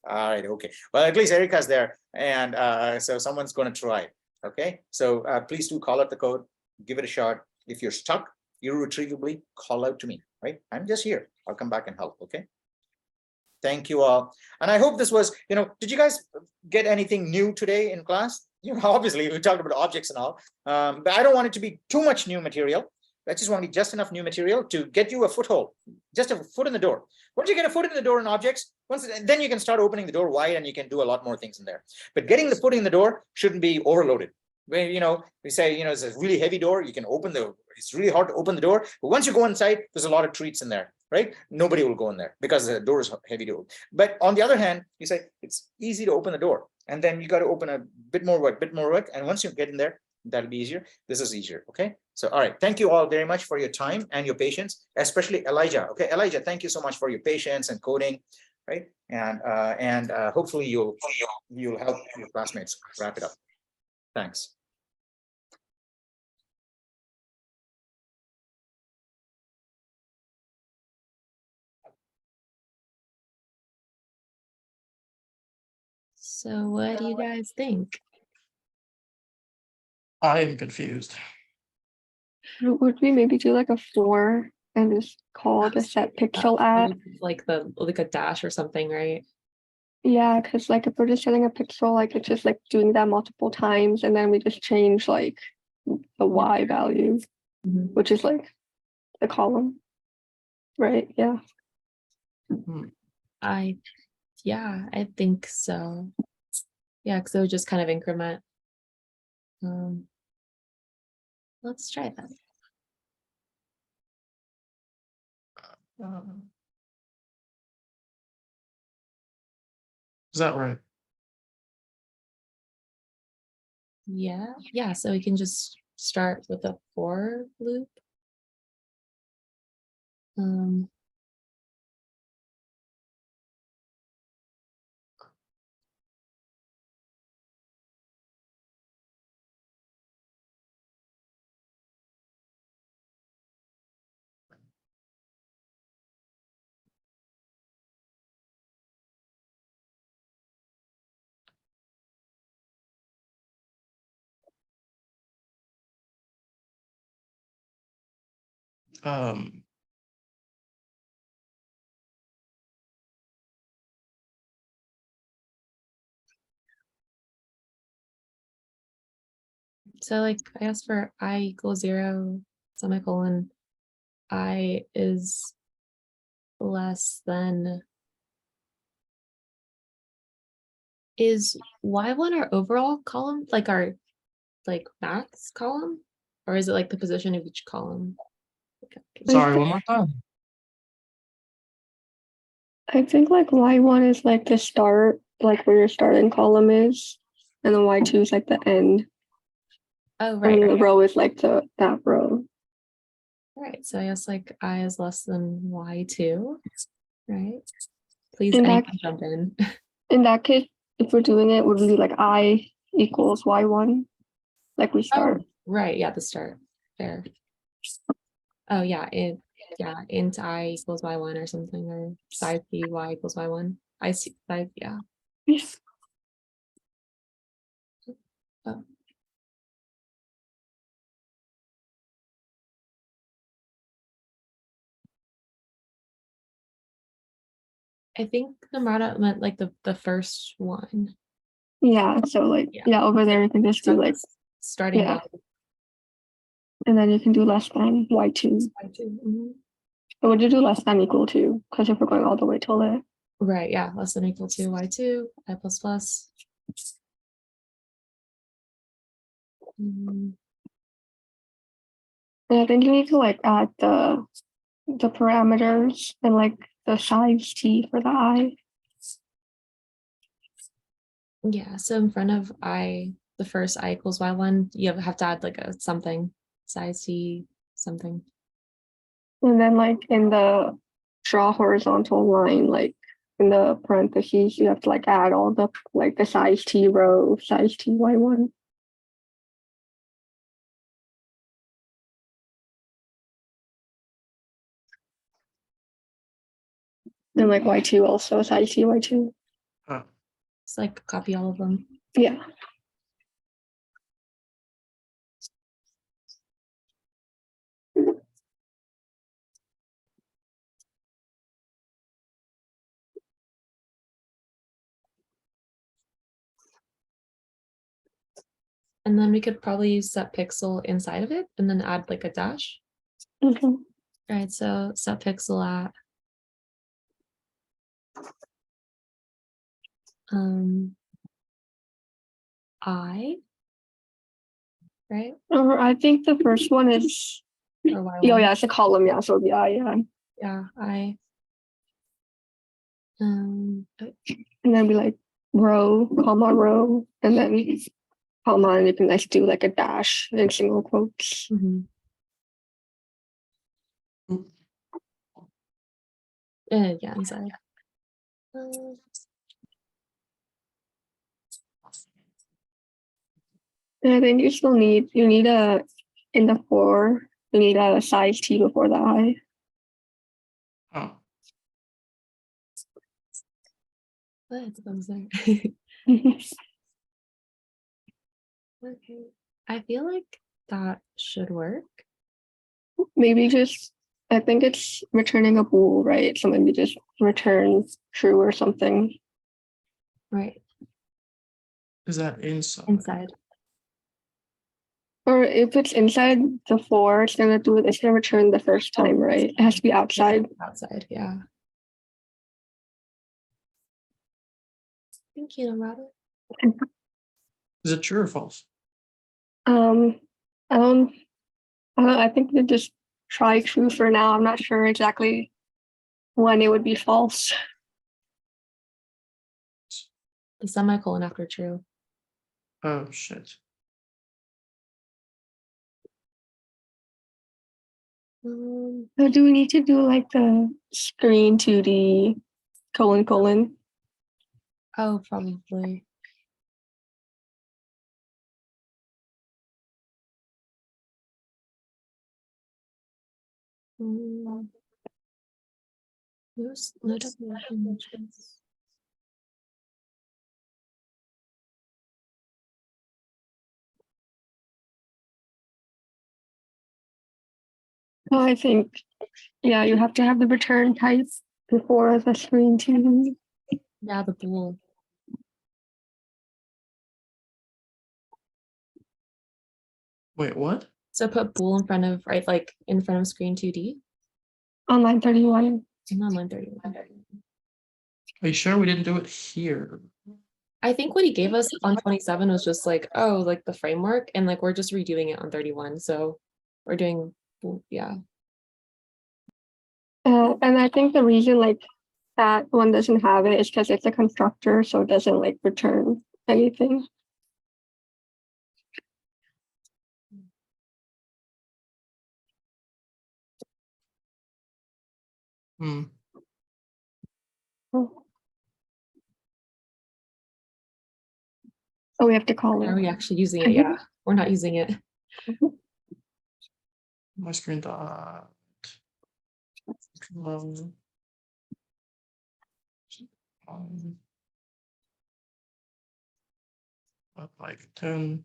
Speaker 1: All right, okay. Well, at least Erica's there, and so someone's going to try. Okay, so please do call out the code, give it a shot. If you're stuck irretrievably, call out to me. Right, I'm just here. I'll come back and help. Okay. Thank you all, and I hope this was. You know, did you guys get anything new today in class? You know, obviously we talked about objects and all, but I don't want it to be too much new material. I just want to be just enough new material to get you a foothold, just a foot in the door. Once you get a foot in the door in objects, then you can start opening the door wide and you can do a lot more things in there. But getting the foot in the door shouldn't be overloaded. When, you know, we say, you know, it's a really heavy door, you can open it's really hard to open the door. But once you go inside, there's a lot of treats in there, right? Nobody will go in there because the door is heavy door. But on the other hand, you say it's easy to open the door. And then you got to open a bit more work. And once you get in there, that'll be easier. This is easier. Okay. So, all right. Thank you all very much for your time and your patience, especially Elijah. Okay. Elijah, thank you so much for your patience and coding. Right. And hopefully you'll help your classmates wrap it up. Thanks.
Speaker 6: So what do you guys think?
Speaker 2: I am confused.
Speaker 7: Would we maybe do like a 4 and just call the set pixel add?
Speaker 6: Like a dash or something, right?
Speaker 7: Yeah, because like if we're just setting a pixel, like it's just like doing that multiple times, and then we just change like the Y value,
Speaker 6: Mhm.
Speaker 7: which is like the column, right? Yeah.
Speaker 6: I think so. Yeah, because it would just kind of increment. Let's try that.
Speaker 2: Is that right?
Speaker 6: Yeah. So we can just start with a for loop. So like I asked for I equals 0, semicolon, I is less than. Is Y1 our overall column, like our max column? Or is it like the position of each column? Okay.
Speaker 2: Sorry, one more time.
Speaker 7: I think like Y1 is like the start, like where your starting column is, and then Y2 is like the end.
Speaker 6: Oh, right.
Speaker 7: And the row is like that row.
Speaker 6: Right. So I guess like I is less than Y2, right? Please
Speaker 7: In
Speaker 6: anyone
Speaker 7: that-
Speaker 6: jump in.
Speaker 7: In that case, if we're doing it, would be like I equals Y1, like we start.
Speaker 6: Right, yeah, the start. Fair. Oh yeah, int I equals Y1 or something, or size p Y equals Y1. I see size, yeah.
Speaker 7: Yes.
Speaker 6: Oh. I think Namrata meant like the first one.
Speaker 7: Yeah, so like
Speaker 6: Yeah.
Speaker 7: over there you can just do like
Speaker 6: starting
Speaker 7: yeah.
Speaker 6: with
Speaker 7: and then you can do less than Y2.
Speaker 6: Y2. Mhm.
Speaker 7: Or would you do less than equal to? Because if we're going all the way till there.
Speaker 6: Right, yeah, less than or equal to Y2, I plus plus.
Speaker 7: And I think you need to like add the parameters and like the size t for the I.
Speaker 6: Yeah, so in front of I, the first I equals y1, you have to add like a something, size t something.
Speaker 7: And then like in the draw horizontal line, like in the parentheses, you have to like add all the like the size t row, size t y1. And like y2 also, size t y2.
Speaker 2: Oh,
Speaker 6: It's like copy all of them.
Speaker 7: Yeah.
Speaker 6: And then we could probably use set pixel inside of it and then add like a dash.
Speaker 7: Okay.
Speaker 6: All right, so set pixel at I, right?
Speaker 7: Or I think the first one is
Speaker 6: Or y1.
Speaker 7: yeah, it's a column, yeah. So it'll be I, yeah.
Speaker 6: Yeah, I.
Speaker 7: And then we like row, comma, row, and then comma, and you can like do like a dash in single quotes.
Speaker 6: Mhm. Yeah, inside.
Speaker 7: And I think you need a in the for you need a size t before the I.
Speaker 2: oh,
Speaker 6: What comes there? Okay, I feel like that should work.
Speaker 7: Maybe just I think it's returning a bool, right? So maybe just return true or something.
Speaker 6: Right,
Speaker 2: is that inside?
Speaker 6: inside.
Speaker 7: Or if it's inside the for, it's gonna return the first time, right? It has to be outside.
Speaker 6: Outside, yeah. Thinking about it.
Speaker 2: Is it true or false?
Speaker 7: I don't I think we just try true for now. I'm not sure exactly when it would be false.
Speaker 6: The semicolon after true.
Speaker 2: Oh, shit.
Speaker 7: So do we need to do like the screen 2D colon?
Speaker 6: Oh, probably. There's no definition.
Speaker 7: I think, yeah, you have to have the return type before the screen 2D.
Speaker 6: Yeah, the bool.
Speaker 2: Wait, what?
Speaker 6: So put bool in front of, right, like in front of screen 2D
Speaker 7: On line 31.
Speaker 6: and on line 31.
Speaker 2: Are you sure we didn't do it here?
Speaker 6: I think what he gave us on 27 was just like, oh, like the framework, and like we're just redoing it on 31. So we're doing, yeah.
Speaker 7: And I think the reason like that one doesn't have it is because it's a constructor, so it doesn't like return anything.
Speaker 2: Hmm.
Speaker 7: Oh, we have to call
Speaker 6: Are
Speaker 7: it.
Speaker 6: we actually using it? Yeah, we're not using it.
Speaker 2: My screen dot. Like 10.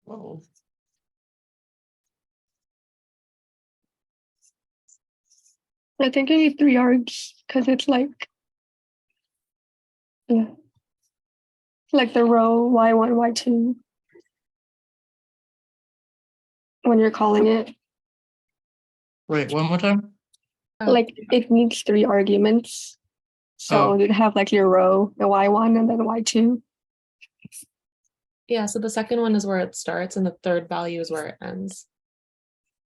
Speaker 2: Whoa.
Speaker 7: I think you need 3 args because it's like, yeah, like the row y1, y2 when you're calling it.
Speaker 2: Wait, one more time?
Speaker 6: Oh,
Speaker 7: Like it needs 3 arguments. So
Speaker 2: Oh.
Speaker 7: you'd have like your row, the y1 and then y2.
Speaker 6: yeah, so the second one is where it starts and the third value is where it ends.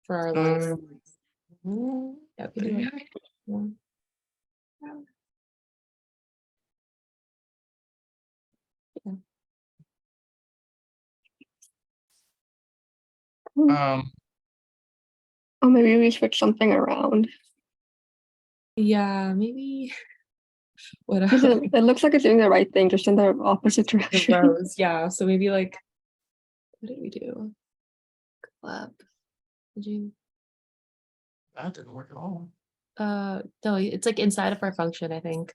Speaker 6: for our lines.
Speaker 2: Um,
Speaker 6: Yeah, we can do it. Yeah.
Speaker 2: Um,
Speaker 7: Or maybe we switch something around.
Speaker 6: Yeah, maybe. What
Speaker 7: 'Cause
Speaker 6: else?
Speaker 7: it looks like it's doing the right thing, just in the opposite
Speaker 6: The
Speaker 7: direction.
Speaker 6: rows, yeah. So maybe like, what did we do? Club. Did you?
Speaker 2: that didn't work at all.
Speaker 6: No, it's like inside of our function, I think.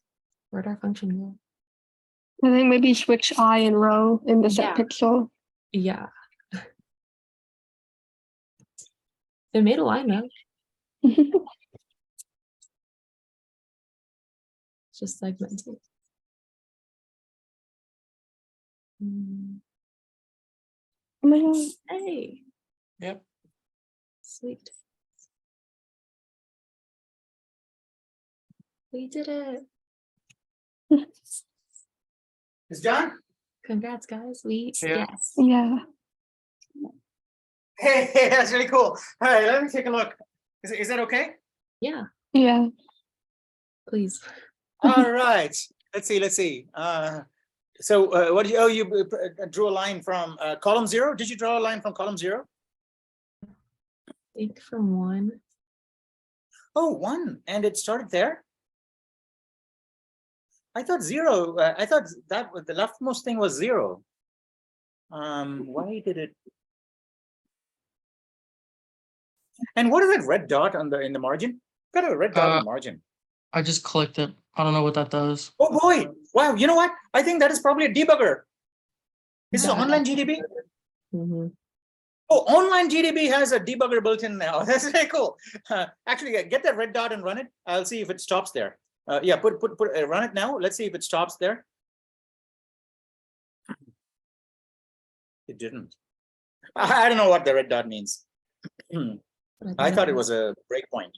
Speaker 6: Where'd our function go?
Speaker 7: I think maybe switch I and row in the set
Speaker 6: Yeah.
Speaker 7: pixel.
Speaker 6: Yeah. It made a line though. It's just segmented. Mm,
Speaker 7: Oh my god.
Speaker 6: Hey,
Speaker 2: Yep.
Speaker 6: sweet. We did it.
Speaker 1: It's done?
Speaker 6: Congrats, guys. We
Speaker 2: Yeah.
Speaker 6: yes.
Speaker 7: Yeah.
Speaker 1: Hey, that's really cool. All right, let me take a look. Is that okay?
Speaker 6: Yeah,
Speaker 7: Yeah.
Speaker 6: please.
Speaker 1: All right. Let's see. So what did you, oh, you drew a line from column 0. Did you draw a line from column 0?
Speaker 6: I think from 1.
Speaker 1: Oh, 1. And it started there? I thought 0. I thought that the leftmost thing was 0. Why did it? And what is that red dot on in the margin? Got a red dot in the margin.
Speaker 2: I just clicked it. I don't know what that does.
Speaker 1: Oh boy! Wow, you know what? I think that is probably a debugger. This is
Speaker 6: Yeah.
Speaker 1: online GDB.
Speaker 6: Mm-hmm.
Speaker 1: Oh, online GDB has a debugger built in now. That's very cool. Actually, get that red dot and run it. I'll see if it stops there. Yeah, run it now. Let's see if it stops there. It didn't. I don't know what the red dot means. I thought it was a breakpoint.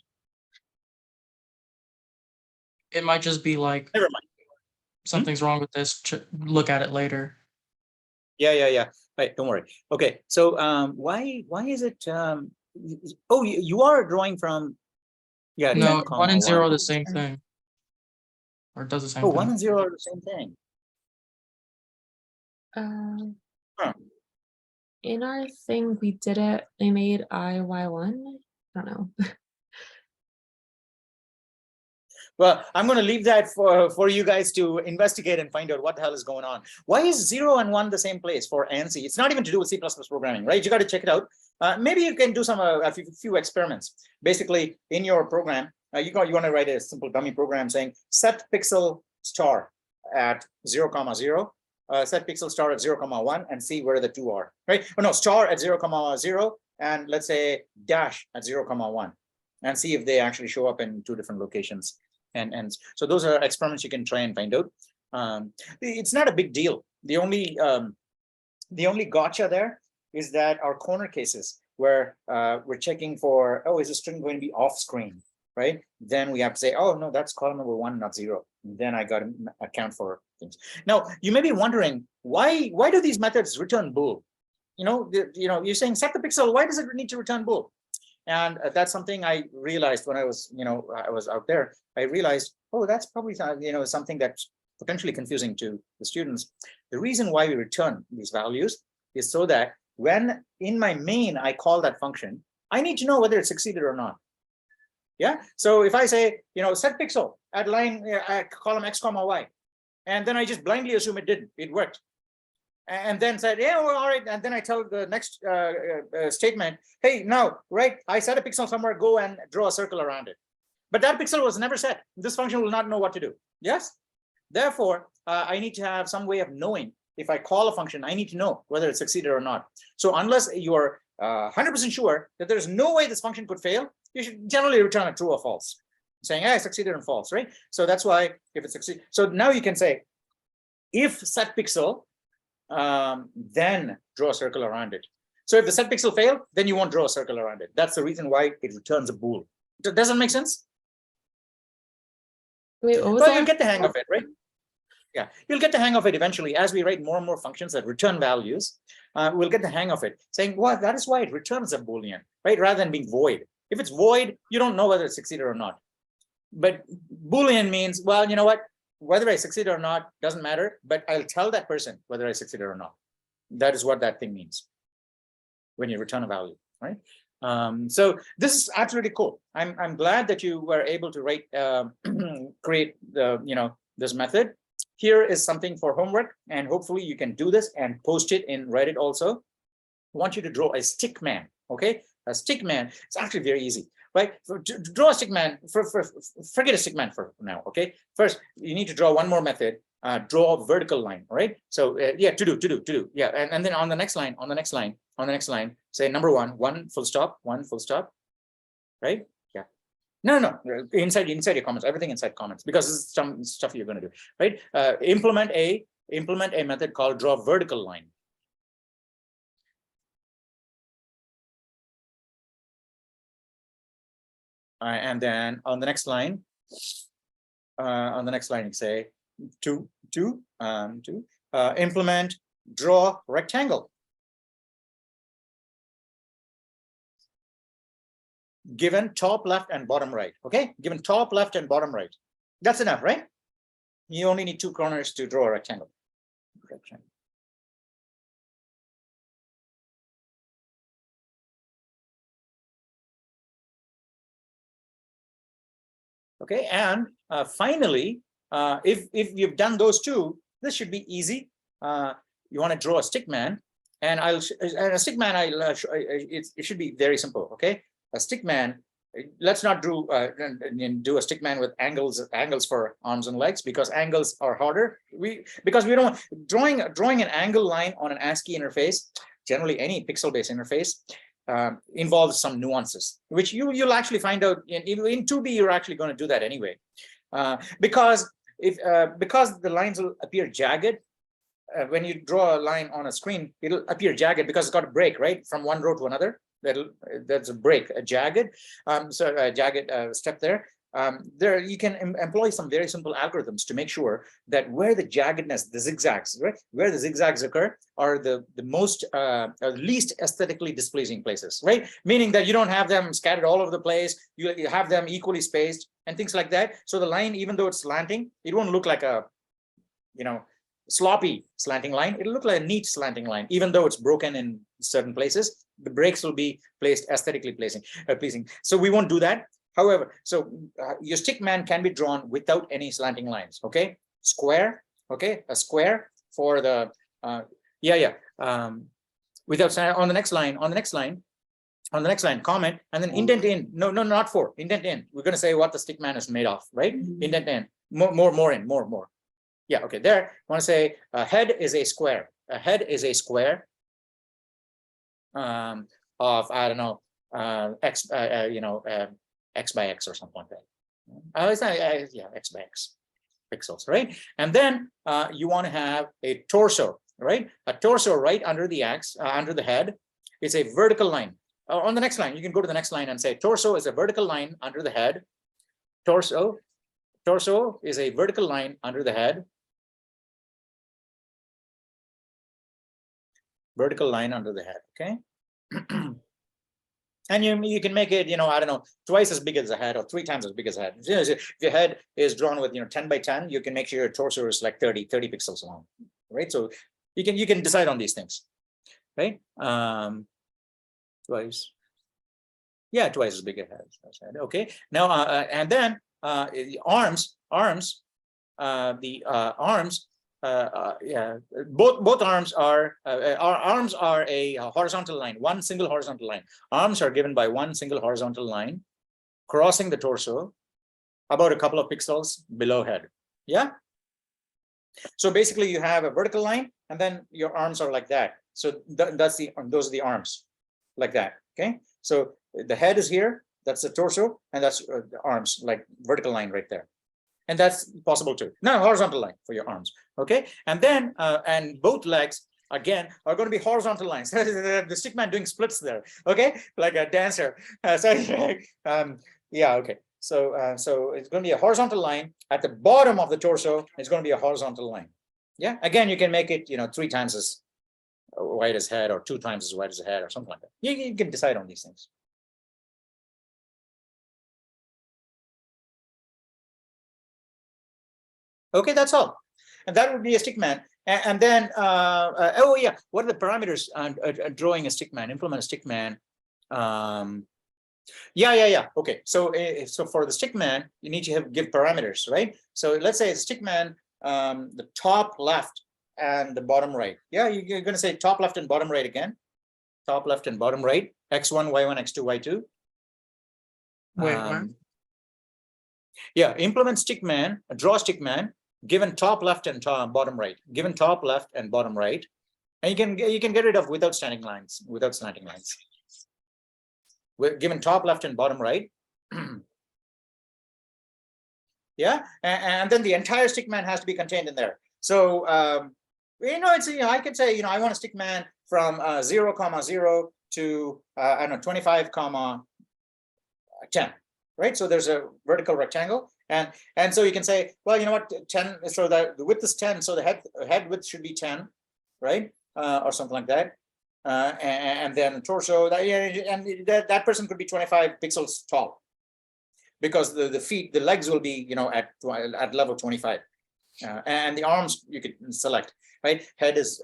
Speaker 2: It might just be like
Speaker 1: Never mind.
Speaker 2: something's wrong with this. Look at it later.
Speaker 1: Yeah. Right, don't worry. Okay, so why is it? Oh, you are drawing from. Yeah,
Speaker 2: No,
Speaker 1: 10,
Speaker 2: 1 and 0 are
Speaker 1: 1.
Speaker 2: the same thing. Or it does the same
Speaker 1: Oh,
Speaker 2: thing.
Speaker 1: 1 and 0 are the same thing. Huh.
Speaker 6: In our thing, we did it. They made IY1. I don't know.
Speaker 1: Well, I'm going to leave that for you guys to investigate and find out what the hell is going on. Why is 0 and 1 the same place for ANSI? It's not even to do with C++ programming, right? You got to check it out. Maybe you can do some a few experiments. Basically, in your program, you want to write a simple dummy program saying set pixel star at 0, 0, set pixel star at 0, 1, and see where the 2 are, right? Oh no, star at 0, 0, and let's say dash at 0, 1, and see if they actually show up in 2 different locations. And so those are experiments you can try and find out. It's not a big deal. The only gotcha there is that our corner cases where we're checking for, oh, is the string going to be off screen, right? Then we have to say, oh no, that's column number 1, not 0. Then I got to account for things. Now you may be wondering why do these methods return bool? You're saying set the pixel. Why does it need to return bool? And that's something I realized when I was out there. I realized, oh, that's probably something that's potentially confusing to the students. The reason why we return these values is so that when in my main I call that function, I need to know whether it succeeded or not. Yeah. So if I say, set pixel at line at column X, Y, and then I just blindly assume it didn't, it worked. And then said, yeah, well, all right. And then I tell the next statement, hey, now, right, I set a pixel somewhere, go and draw a circle around it. But that pixel was never set. This function will not know what to do. Yes. Therefore, I need to have some way of knowing if I call a function, I need to know whether it succeeded or not. So unless you're 100% sure that there's no way this function could fail, you should generally return a true or false, saying, hey, I succeeded and false, right? So that's why if it succeeds. So now you can say, if set pixel, then draw a circle around it. So if the set pixel failed, then you won't draw a circle around it. That's the reason why it returns a bool. Does that make sense?
Speaker 6: Wait, what was
Speaker 1: So
Speaker 6: that?
Speaker 1: you get the hang of it, right? Yeah, you'll get the hang of it eventually as we write more and more functions that return values. We'll get the hang of it, saying, well, that is why it returns a Boolean, right? Rather than being void. If it's void, you don't know whether it succeeded or not. But Boolean means, well, you know what? Whether I succeed or not doesn't matter, but I'll tell that person whether I succeeded or not. That is what that thing means when you return a value, right? So this is absolutely cool. I'm glad that you were able to write, create the, this method. Here is something for homework, and hopefully you can do this and post it in Reddit also. I want you to draw a stick man, okay? A stick man, it's actually very easy, right? To draw a stick man, forget a stick man for now, okay? First, you need to draw one more method, draw a vertical line, right? So yeah, to do, yeah. And then on the next line, say number one full stop, right? No, inside your comments, everything inside comments, because this is some stuff you're going to do, right? Implement a method called draw vertical line. And then on the next line, you say implement draw rectangle. Given top left and bottom right, okay? Given top left and bottom right. That's enough, right? You only need two corners to draw a rectangle. Okay, and finally, if you've done those two, this should be easy. You want to draw a stick man, and a stick man, it should be very simple, okay? A stick man, let's not do a stick man with angles for arms and legs, because angles are harder. Because we don't drawing an angle line on an ASCII interface, generally any pixel-based interface, involves some nuances, which you'll actually find out in 2D. You're actually going to do that anyway, because the lines will appear jagged. When you draw a line on a screen, it'll appear jagged because it's got a break, right, from one row to another. That's a break, a jagged, step there. There you can employ some very simple algorithms to make sure that where the jaggedness, the zigzags, right, where the zigzags occur are the most least aesthetically displeasing places, right? Meaning that you don't have them scattered all over the place. You have them equally spaced and things like that. So the line, even though it's slanting, it won't look like a, sloppy slanting line. It'll look like a neat slanting line, even though it's broken in certain places. The breaks will be placed aesthetically pleasing. So we won't do that. However, so your stick man can be drawn without any slanting lines. Okay, square. Okay, a square for the without on the next line, comment, and then indent in. No, not for indent in. We're going to say what the stick man is made of, right? Indent in. More. Yeah, okay, there. I want to say a head is a square. A head is a square of, I don't know, x, x by x or something like that. Yeah, x by x pixels, right? And then you want to have a torso, right? A torso right under the x, under the head. It's a vertical line. On the next line, you can go to the next line and say torso is a vertical line under the head. Torso is a vertical line under the head. Vertical line under the head, okay? And you can make it, I don't know, twice as big as the head or 3 times as big as the head. If your head is drawn with 10 by 10, you can make sure your torso is like 30 pixels long, right? So you can decide on these things, right? Twice as big as head. Okay. Now and then the arms. Both arms are our arms are a horizontal line, one single horizontal line. Arms are given by one single horizontal line crossing the torso about a couple of pixels below head. Yeah. So basically you have a vertical line and then your arms are like that. So those are the arms like that. Okay. So the head is here, that's the torso, and that's the arms, like vertical line right there. And that's possible too. Now horizontal line for your arms. Okay. And then and both legs again are going to be horizontal lines. The stickman doing splits there. Okay, like a dancer. Yeah. Okay. So it's going to be a horizontal line at the bottom of the torso. It's going to be a horizontal line. Yeah. Again, you can make it, 3 times as wide as head or 2 times as wide as head or something like that. You can decide on these things. Okay, that's all. And that would be a stick man. And then, oh yeah, what are the parameters drawing a stick man, implement a stick man? Yeah. Okay, so for the stick man, you need to give parameters, right? So let's say a stick man, the top left and the bottom right. Yeah, you're going to say top left and bottom right again. Top left and bottom right, x1, y1, x2, y2.
Speaker 2: Wait, what?
Speaker 1: Yeah, implement stick man, draw stick man, given top left and bottom right, given top left and bottom right, and you can get rid of without standing lines, given top left and bottom right. Yeah, and then the entire stick man has to be contained in there. So it's I could say I want a stick man from 0, 0 to I don't know 25, 10. Right, so there's a vertical rectangle, and so you can say, well, you know what, 10. So the width is 10, so the head width should be 10, right, or something like that. And then torso, that person could be 25 pixels tall, because the feet, the legs will be at level 25, and the arms you could select. Right, head is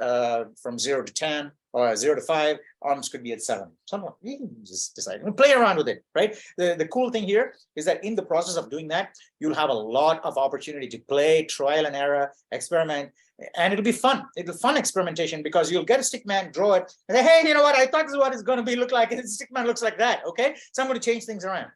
Speaker 1: from 0 to 10 or 0 to 5. Arms could be at 7. Something you can just decide. Play around with it. Right. The cool thing here is that in the process of doing that, you'll have a lot of opportunity to play, trial and error, experiment, and it'll be fun. It'll be fun experimentation, because you'll get a stick man, draw it, and say, hey, you know what? I thought this is what it's going to look like. And the stick man looks like that. Okay, so I'm going to change things around.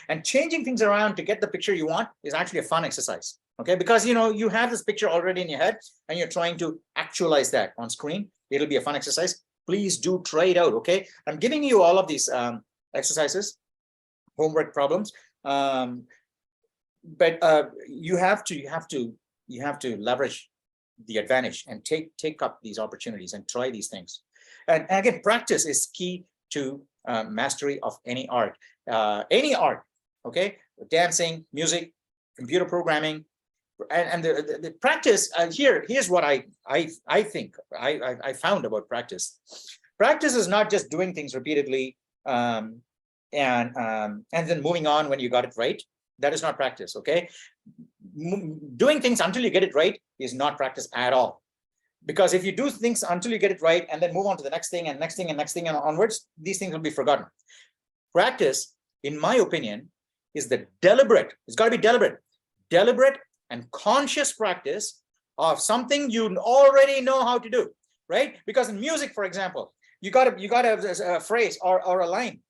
Speaker 1: And changing things around to get the picture you want is actually a fun exercise. Okay, because you have this picture already in your head and you're trying to actualize that on screen. It'll be a fun exercise. Please do try it out. Okay, I'm giving you all of these exercises, homework problems, but you have to leverage the advantage and take up these opportunities and try these things. And again, practice is key to mastery of any art. Okay, dancing, music, computer programming. And the practice here's what I think I found about practice. Practice is not just doing things repeatedly and then moving on when you got it right. That is not practice. Okay, doing things until you get it right is not practice at all. Because if you do things until you get it right and then move on to the next thing and next thing and next thing and onwards, these things will be forgotten. Practice, in my opinion, is the deliberate. It's got to be deliberate and conscious practice of something you already know how to do, right? Because in music, for example, you got a phrase or a line,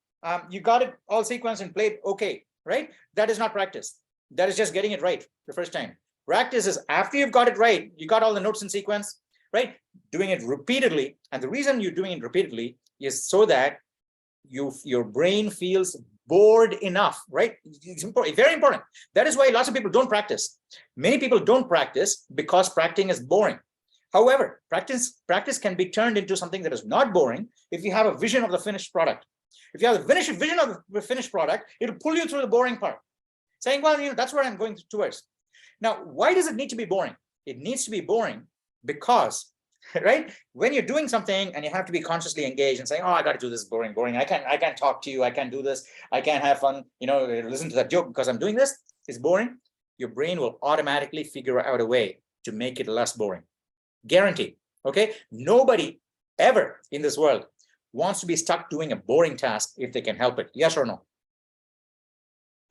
Speaker 1: you got it all sequenced and played okay, right? That is not practice. That is just getting it right the first time. Practice is after you've got it right, you got all the notes in sequence, right? Doing it repeatedly, and the reason you're doing it repeatedly is so that your brain feels bored enough, right? It's important, very important. That is why lots of people don't practice. Many people don't practice because practicing is boring. However, practice can be turned into something that is not boring if you have a vision of the finished product. If you have a vision of the finished product, it'll pull you through the boring part, saying, well, that's what I'm going towards. Now, why does it need to be boring? It needs to be boring because, right, when you're doing something and you have to be consciously engaged and saying, oh, I got to do this, boring, I can't talk to you, I can't do this, I can't have fun, listen to that joke because I'm doing this, it's boring. Your brain will automatically figure out a way to make it less boring. Guaranteed. Okay, nobody ever in this world wants to be stuck doing a boring task if they can help it. Yes or no?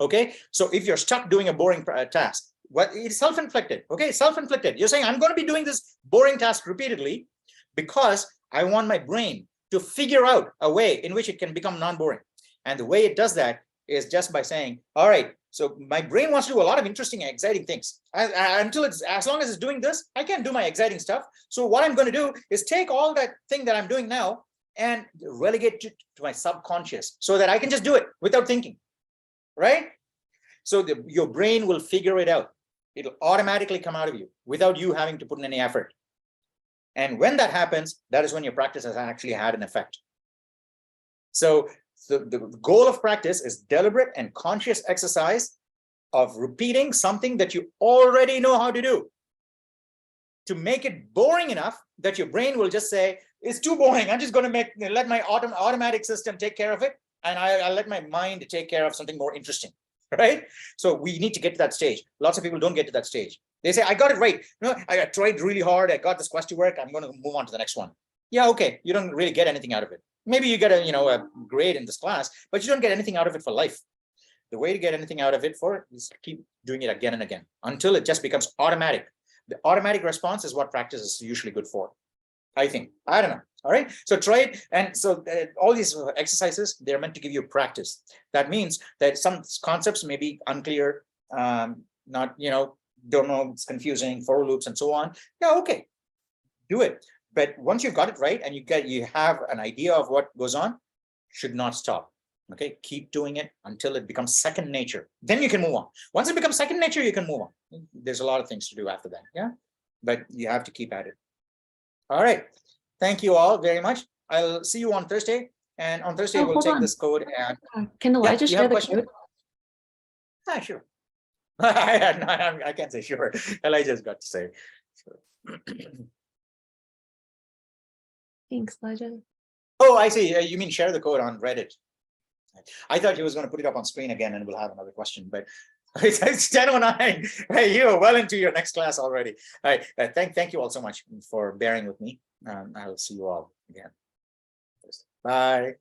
Speaker 1: Okay, so if you're stuck doing a boring task, it's self-inflicted. Okay, self-inflicted. You're saying, I'm going to be doing this boring task repeatedly because I want my brain to figure out a way in which it can become non-boring. And the way it does that is just by saying, all right, so my brain wants to do a lot of interesting, exciting things. As long as it's doing this, I can't do my exciting stuff. So what I'm going to do is take all that thing that I'm doing now and relegate it to my subconscious so that I can just do it without thinking, right? So your brain will figure it out. It'll automatically come out of you without you having to put in any effort. And when that happens, that is when your practice has actually had an effect. So the goal of practice is deliberate and conscious exercise of repeating something that you already know how to do, to make it boring enough that your brain will just say, it's too boring. I'm just going to let my automatic system take care of it. And I'll let my mind take care of something more interesting, right? So we need to get to that stage. Lots of people don't get to that stage. They say, I got it right. No, I tried really hard. I got this quest to work. I'm going to move on to the next one. Yeah, okay. You don't really get anything out of it. Maybe you get a grade in this class, but you don't get anything out of it for life. The way to get anything out of it is keep doing it again and again until it just becomes automatic. The automatic response is what practice is usually good for, I think. I don't know. All right. So try it. And so all these exercises, they're meant to give you practice. That means that some concepts may be unclear, not, don't know, it's confusing, for loops and so on. Yeah, okay. Do it. But once you've got it right and you have an idea of what goes on, should not stop. Okay, keep doing it until it becomes second nature. Then you can move on. Once it becomes second nature, you can move on. There's a lot of things to do after that. Yeah, but you have to keep at it. All right. Thank you all very much. I'll see you on Thursday. And on Thursday, we'll
Speaker 6: hold
Speaker 1: take
Speaker 6: on.
Speaker 1: this code and
Speaker 6: Can Elijah
Speaker 1: you have
Speaker 6: share
Speaker 1: a
Speaker 6: the
Speaker 1: question?
Speaker 6: code?
Speaker 1: Ah, sure. I can't say sure. Elijah's got to say. Sure.
Speaker 6: Thanks, Elijah.
Speaker 1: Oh, I see. You mean share the code on Reddit? I thought he was going to put it up on screen again and we'll have another question, but it's 10:09. Hey, you're well into your next class already. All right. Thank you all so much for bearing with me. I'll see you all again. Bye.